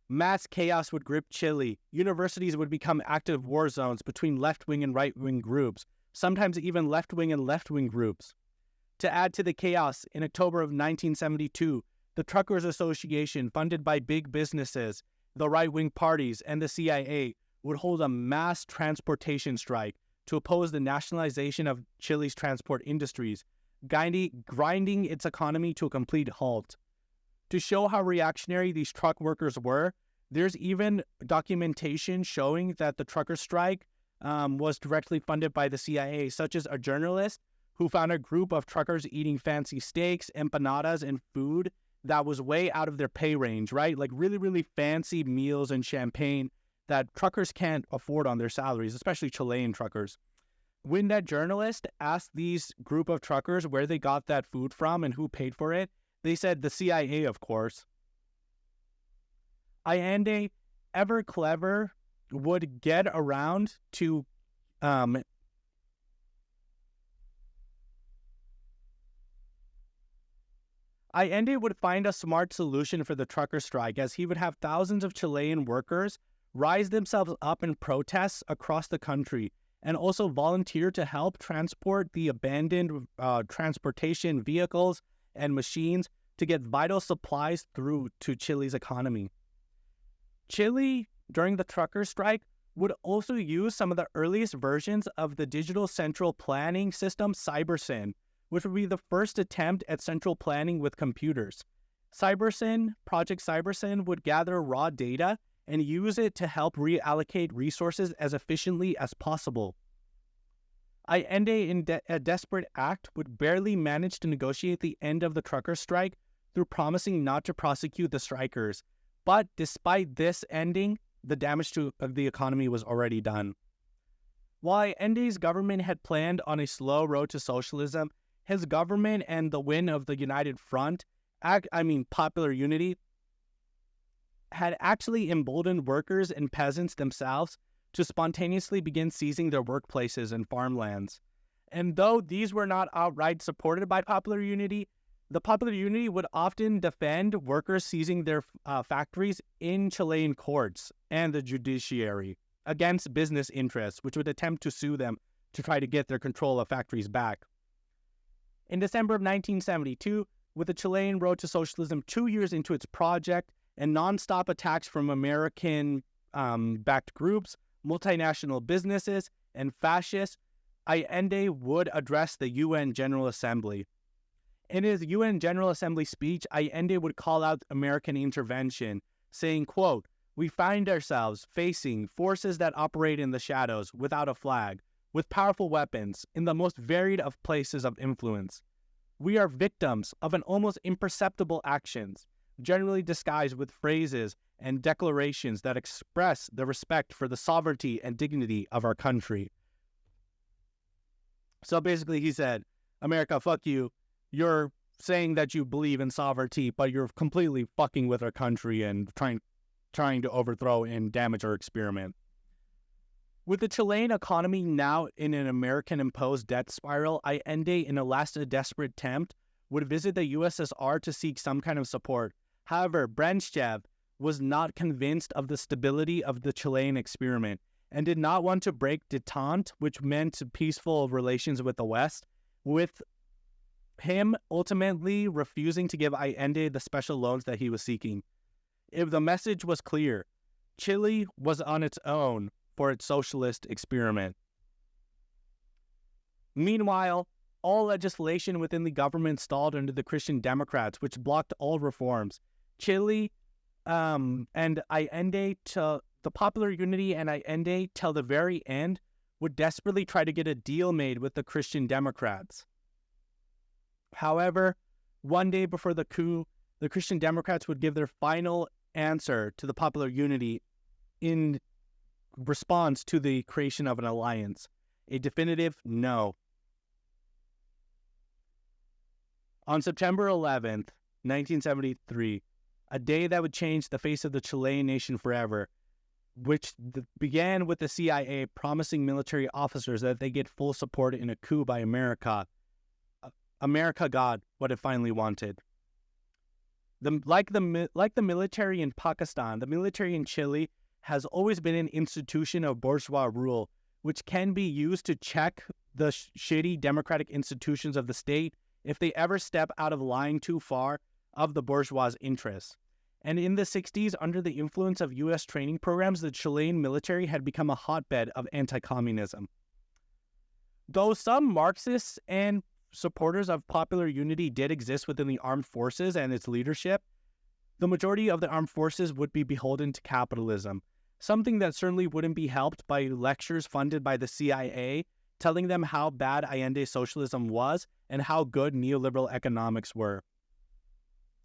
Mass chaos would grip Chile. Universities would become active war zones between left-wing and right-wing groups, sometimes even left-wing and left-wing groups. To add to the chaos, in October of 1972, the Truckers Association, funded by big businesses, the right-wing parties, and the CIA, would hold a mass transportation strike to oppose the nationalization of Chile's transport industries, grinding its economy to a complete halt. To show how reactionary these truck workers were, there's even documentation showing that the trucker strike was directly funded by the CIA, such as a journalist who found a group of truckers eating fancy steaks, empanadas, and food that was way out of their pay range, right? Like really, really fancy meals and champagne that truckers can't afford on their salaries, especially Chilean truckers. When that journalist asked these group of truckers where they got that food from and who paid for it, they said the CIA, of course. Allende, ever clever, would get around to Allende would find a smart solution for the trucker strike, as he would have thousands of Chilean workers rise themselves up in protests across the country and also volunteer to help transport the abandoned transportation vehicles and machines to get vital supplies through to Chile's economy. Chile, during the trucker strike, would also use some of the earliest versions of the digital central planning system CyberSyn, which would be the first attempt at central planning with computers. Project CyberSyn would gather raw data and use it to help reallocate resources as efficiently as possible. Allende, in a desperate act, would barely manage to negotiate the end of the trucker strike through promising not to prosecute the strikers. But despite this ending, the damage to the economy was already done. While Allende's government had planned on a slow road to socialism, his government and the win of the United Front, Popular Unity, had actually emboldened workers and peasants themselves to spontaneously begin seizing their workplaces and farmlands. And though these were not outright supported by Popular Unity, the Popular Unity would often defend workers seizing their factories in Chilean courts and the judiciary against business interests, which would attempt to sue them to try to get their control of factories back. In December of 1972, with the Chilean road to socialism 2 years into its project and nonstop attacks from American-backed groups, multinational businesses, and fascists, Allende would address the UN General Assembly. In his UN General Assembly speech, Allende would call out American intervention, saying, quote, "We find ourselves facing forces that operate in the shadows without a flag, with powerful weapons in the most varied of places of influence. We are victims of an almost imperceptible actions, generally disguised with phrases and declarations that express the respect for the sovereignty and dignity of our country." So basically he said, America, fuck you. You're saying that you believe in sovereignty, but you're completely fucking with our country and trying to overthrow and damage our experiment. With the Chilean economy now in an American-imposed debt spiral, Allende, in a last desperate attempt, would visit the USSR to seek some kind of support. However, Brezhnev was not convinced of the stability of the Chilean experiment and did not want to break détente, which meant peaceful relations with the West, with him ultimately refusing to give Allende the special loans that he was seeking. If the message was clear, Chile was on its own for its socialist experiment. Meanwhile, all legislation within the government stalled under the Christian Democrats, which blocked all reforms. Chile and Allende, to the Popular Unity and Allende, till the very end, would desperately try to get a deal made with the Christian Democrats. However, one day before the coup, the Christian Democrats would give their final answer to the Popular Unity in response to the creation of an alliance. A definitive no. On September 11th, 1973, a day that would change the face of the Chilean nation forever, which began with the CIA promising military officers that they get full support in a coup by America. America got what it finally wanted. Like the military in Pakistan, the military in Chile has always been an institution of bourgeois rule, which can be used to check the shitty democratic institutions of the state if they ever step out of line too far of the bourgeois' interests. And in the 60s, under the influence of U.S. training programs, the Chilean military had become a hotbed of anti-communism. Though some Marxists and supporters of Popular Unity did exist within the armed forces and its leadership, the majority of the armed forces would be beholden to capitalism, something that certainly wouldn't be helped by lectures funded by the CIA telling them how bad Allende socialism was and how good neoliberal economics were.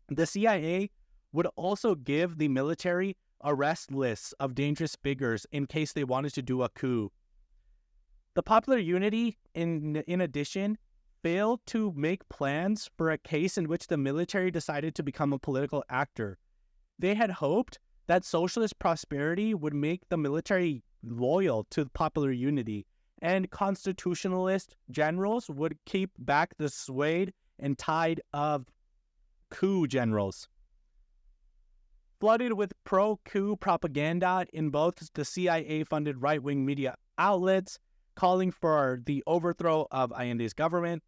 The CIA would also give the military arrest lists of dangerous figures in case they wanted to do a coup. The Popular Unity, in addition, failed to make plans for a case in which the military decided to become a political actor. They had hoped that socialist prosperity would make the military loyal to popular unity, and constitutionalist generals would keep back the swayed and tide of coup generals. Flooded with pro-coup propaganda in both the CIA-funded right-wing media outlets, calling for the overthrow of Allende's government,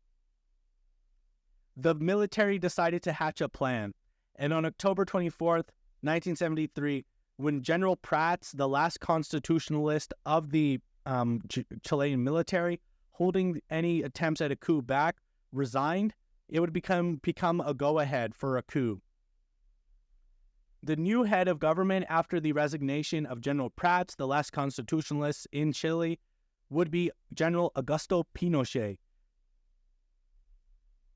the military decided to hatch a plan. And on October 24th, 1973, when General Prats, the last constitutionalist of the Chilean military, holding any attempts at a coup back, resigned, it would become a go-ahead for a coup. The new head of government after the resignation of General Prats, the last constitutionalist in Chile, would be General Augusto Pinochet.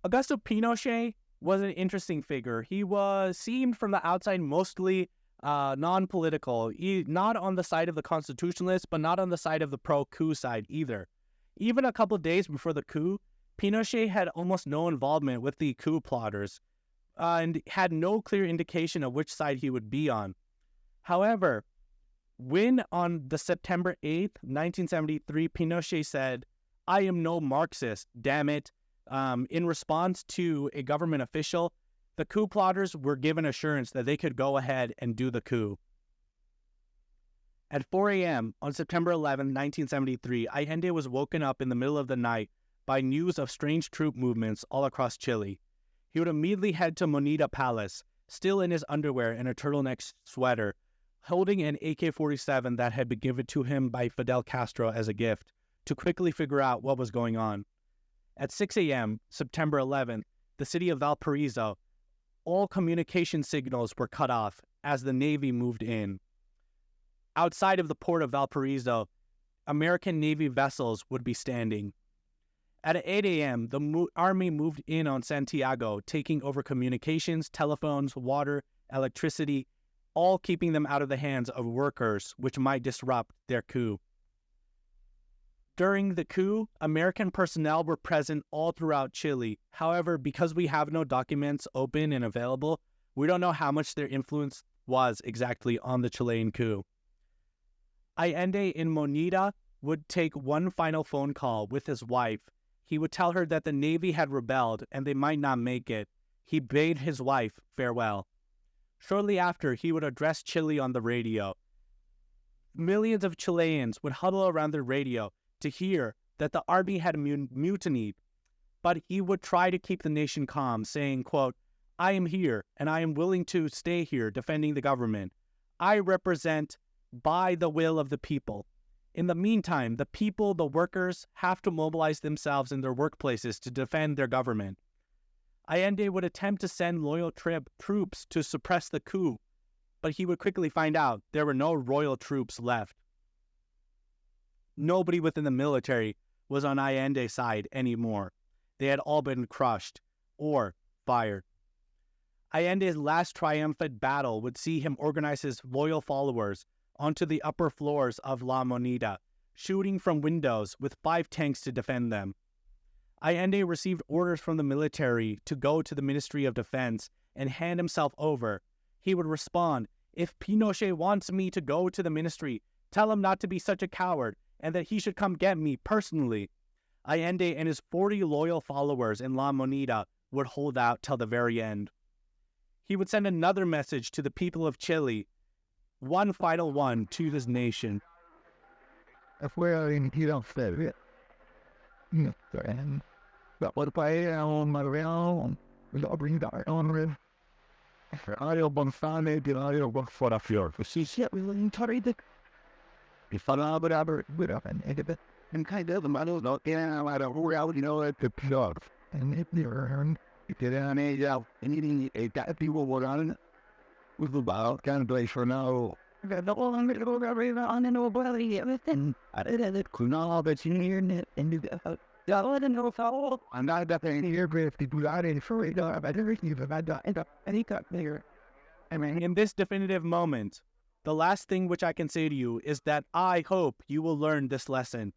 Augusto Pinochet was an interesting figure. He seemed from the outside mostly non-political, not on the side of the constitutionalists, but not on the side of the pro-coup side either. Even a couple days before the coup, Pinochet had almost no involvement with the coup plotters, and had no clear indication of which side he would be on. However, when on the September 8th, 1973, Pinochet said, "I am no Marxist, damn it," in response to a government official, the coup plotters were given assurance that they could go ahead and do the coup. At 4 a.m. on September 11, 1973, Allende was woken up in the middle of the night by news of strange troop movements all across Chile. He would immediately head to Moneda Palace, still in his underwear and a turtleneck sweater, holding an AK-47 that had been given to him by Fidel Castro as a gift, to quickly figure out what was going on. At 6 a.m., September 11th, the city of Valparaiso, all communication signals were cut off as the Navy moved in. Outside of the port of Valparaiso, American Navy vessels would be standing. At 8 a.m., the Army moved in on Santiago, taking over communications, telephones, water, electricity, all keeping them out of the hands of workers, which might disrupt their coup. During the coup, American personnel were present all throughout Chile. However, because we have no documents open and available, we don't know how much their influence was exactly on the Chilean coup. Allende in Moneda would take one final phone call with his wife. He would tell her that the Navy had rebelled and they might not make it. He bade his wife farewell. Shortly after, he would address Chile on the radio. Millions of Chileans would huddle around the radio to hear that the army had mutinied, but he would try to keep the nation calm, saying, quote, "I am here, and I am willing to stay here defending the government. I represent by the will of the people. In the meantime, the people, the workers, have to mobilize themselves in their workplaces to defend their government." Allende would attempt to send loyal troops to suppress the coup, but he would quickly find out there were no royal troops left. Nobody within the military was on Allende's side anymore. They had all been crushed or fired. Allende's last triumphant battle would see him organize his loyal followers onto the upper floors of La Moneda, shooting from windows with 5 tanks to defend them. Allende received orders from the military to go to the Ministry of Defense and hand himself over. He would respond, "If Pinochet wants me to go to the ministry, tell him not to be such a coward and that he should come get me personally." Allende and his 40 loyal followers in La Moneda would hold out till the very end. He would send another message to the people of Chile, one final one to his nation. Afuera de ir a ustedes. What by on my realm, I'll bring that on. I'll bonfane, I'll work for a fjord. See, shit, we will entirely the. If I know, but and kind of the model, not in out of who out, at the plot. And if they're if you're on age out, and eating a that people were on it, with the bow, kind of place for now. I got no longer to go on and over everything. I did it, could not bet you near it, and do that. I don't know if I'm not that thing here, but if people are in for it, I better receive it. I don't, and he got bigger. I mean, in this definitive moment, the last thing which I can say to you is that I hope you will learn this lesson.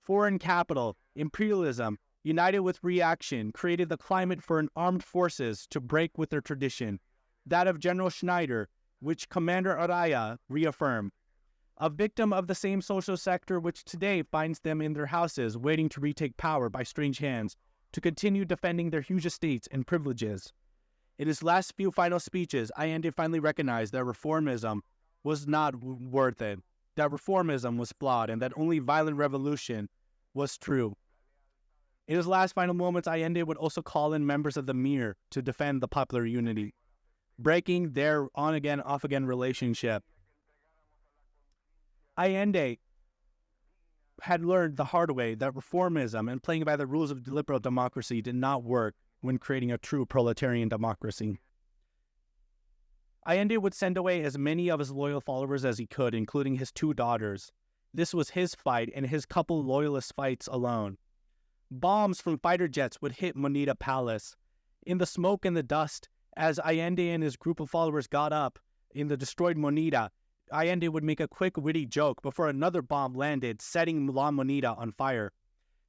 Foreign capital, imperialism, united with reaction, created the climate for an armed forces to break with their tradition. That of General Schneider, which Commander Araya reaffirmed. A victim of the same social sector which today finds them in their houses waiting to retake power by strange hands to continue defending their huge estates and privileges. In his last few final speeches, Allende finally recognized that reformism was not worth it, that reformism was flawed, and that only violent revolution was true. In his last final moments, Allende would also call in members of the MIR to defend the popular unity, breaking their on-again, off-again relationship. Allende had learned the hard way that reformism and playing by the rules of liberal democracy did not work when creating a true proletarian democracy. Allende would send away as many of his loyal followers as he could, including his 2 daughters. This was his fight and his couple loyalist fights alone. Bombs from fighter jets would hit Moneda Palace. In the smoke and the dust, as Allende and his group of followers got up in the destroyed Moneda, Allende would make a quick, witty joke before another bomb landed, setting La Moneda on fire.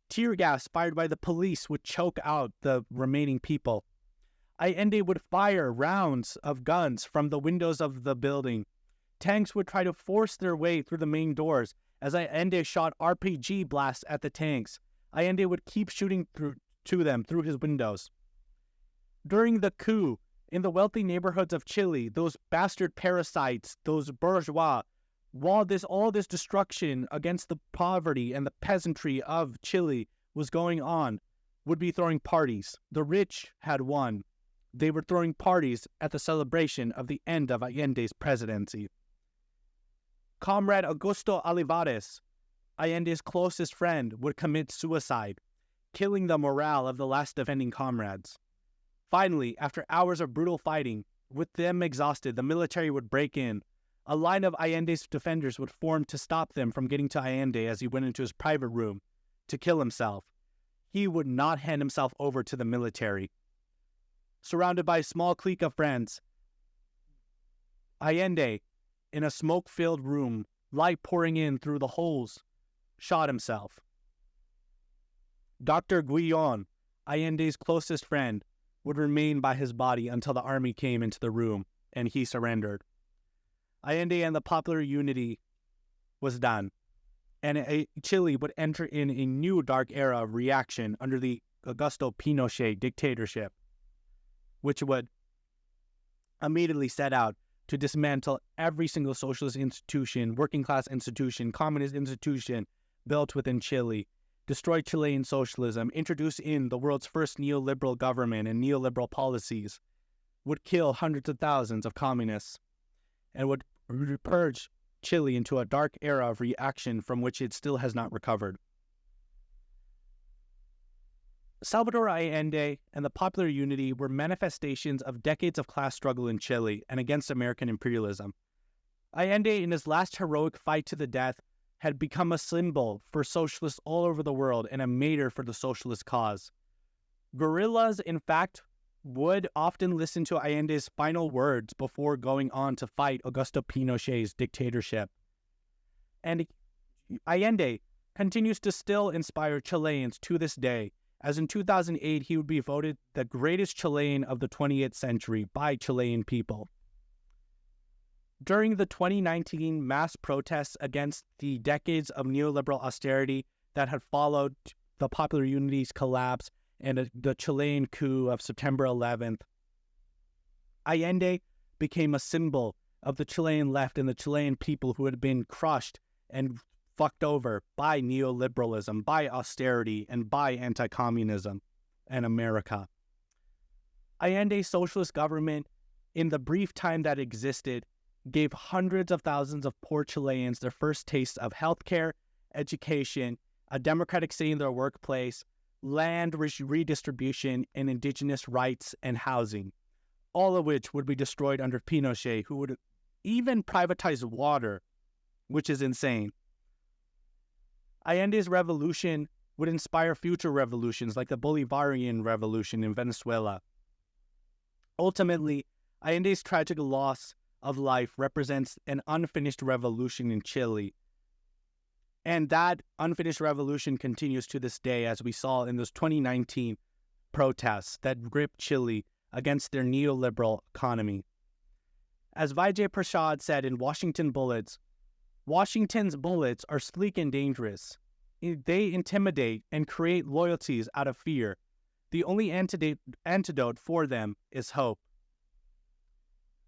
Tear gas fired by the police would choke out the remaining people. Allende would fire rounds of guns from the windows of the building. Tanks would try to force their way through the main doors as Allende shot RPG blasts at the tanks. Allende would keep shooting to them through his windows. During the coup, in the wealthy neighborhoods of Chile, those bastard parasites, those bourgeois, while all this destruction against the poverty and the peasantry of Chile was going on, would be throwing parties. The rich had won. They were throwing parties at the celebration of the end of Allende's presidency. Comrade Augusto Olivares, Allende's closest friend, would commit suicide, killing the morale of the last defending comrades. Finally, after hours of brutal fighting, with them exhausted, the military would break in. A line of Allende's defenders would form to stop them from getting to Allende as he went into his private room to kill himself. He would not hand himself over to the military. Surrounded by a small clique of friends, Allende, in a smoke-filled room, light pouring in through the holes, shot himself. Dr. Guillon, Allende's closest friend, would remain by his body until the army came into the room and he surrendered. Allende and the popular unity was done, and Chile would enter in a new dark era of reaction under the Augusto Pinochet dictatorship, which would immediately set out to dismantle every single socialist institution, working class institution, communist institution built within Chile, destroy Chilean socialism, introduce in the world's first neoliberal government and neoliberal policies, would kill hundreds of thousands of communists, and would purge Chile into a dark era of reaction from which it still has not recovered. Salvador Allende and the popular unity were manifestations of decades of class struggle in Chile and against American imperialism. Allende, in his last heroic fight to the death, had become a symbol for socialists all over the world and a martyr for the socialist cause. Guerrillas, in fact, would often listen to Allende's final words before going on to fight Augusto Pinochet's dictatorship. And Allende continues to still inspire Chileans to this day, as in 2008 he would be voted the greatest Chilean of the 20th century by Chilean people. During the 2019 mass protests against the decades of neoliberal austerity that had followed the popular unity's collapse and the Chilean coup of September 11th, Allende became a symbol of the Chilean left and the Chilean people who had been crushed and fucked over by neoliberalism, by austerity, and by anti-communism and America. Allende's socialist government, in the brief time that existed, gave hundreds of thousands of poor Chileans their first taste of healthcare, education, a democratic say in their workplace, land redistribution, and indigenous rights and housing, all of which would be destroyed under Pinochet, who would even privatize water, which is insane. Allende's revolution would inspire future revolutions like the Bolivarian Revolution in Venezuela. Ultimately, Allende's tragic loss of life represents an unfinished revolution in Chile. And that unfinished revolution continues to this day, as we saw in those 2019 protests that gripped Chile against their neoliberal economy. As Vijay Prashad said in Washington Bullets, Washington's bullets are sleek and dangerous. They intimidate and create loyalties out of fear. The only antidote for them is hope.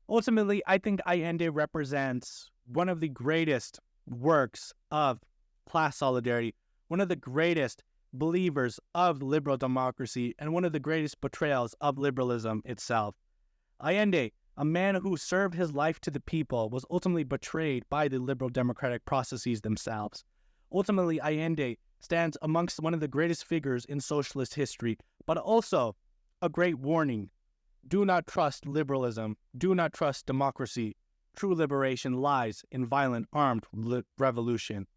Ultimately, I think Allende represents one of the greatest works of class solidarity, one of the greatest believers of liberal democracy, and one of the greatest betrayals of liberalism itself. Allende, a man who served his life to the people, was ultimately betrayed by the liberal democratic processes themselves. Ultimately, Allende stands amongst one of the greatest figures in socialist history, but also a great warning. Do not trust liberalism. Do not trust democracy. True liberation lies in violent armed revolution.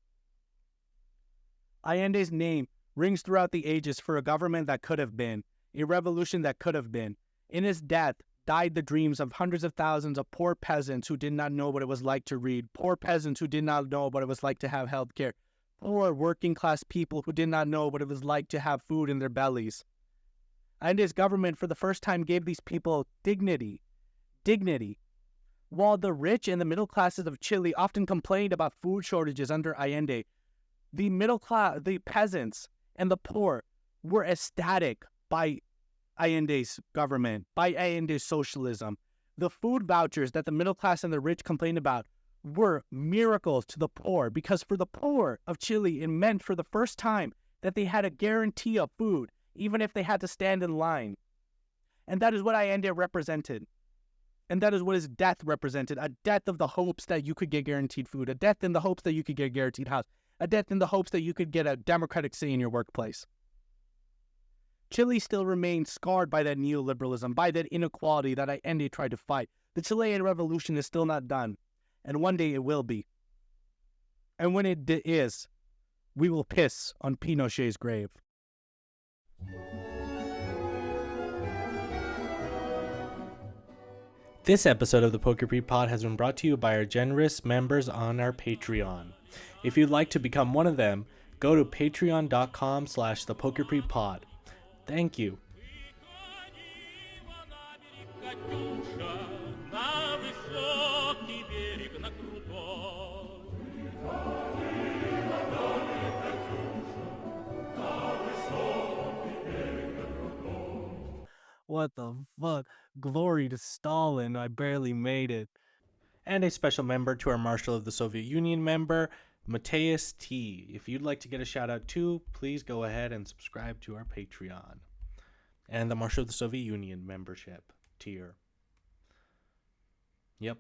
Allende's name rings throughout the ages for a government that could have been, a revolution that could have been. In his death died the dreams of hundreds of thousands of poor peasants who did not know what it was like to read, poor peasants who did not know what it was like to have health care, poor working class people who did not know what it was like to have food in their bellies. Allende's government for the first time gave these people dignity. While the rich and the middle classes of Chile often complained about food shortages under Allende, the middle class, the peasants, and the poor were ecstatic by Allende's government, by Allende's socialism. The food vouchers that the middle class and the rich complained about were miracles to the poor, because for the poor of Chile, it meant for the first time that they had a guarantee of food, even if they had to stand in line. And that is what Allende represented. And that is what his death represented, a death of the hopes that you could get guaranteed food, a death in the hopes that you could get a guaranteed house, a death in the hopes that you could get a democratic say in your workplace. Chile still remains scarred by that neoliberalism, by that inequality that Allende tried to fight. The Chilean revolution is still not done, and one day it will be. And when it is, we will piss on Pinochet's grave. This episode of the Pokepreet Pod has been brought to you by our generous members on our Patreon. If you'd like to become one of them, go to patreon.com/thepokepreetpod. Thank you. What the fuck? Glory to Stalin, I barely made it. And a special member to our Marshal of the Soviet Union member, Mateus T. If you'd like to get a shout out too, please go ahead and subscribe to our Patreon. And the Marshal of the Soviet Union membership tier. Yep.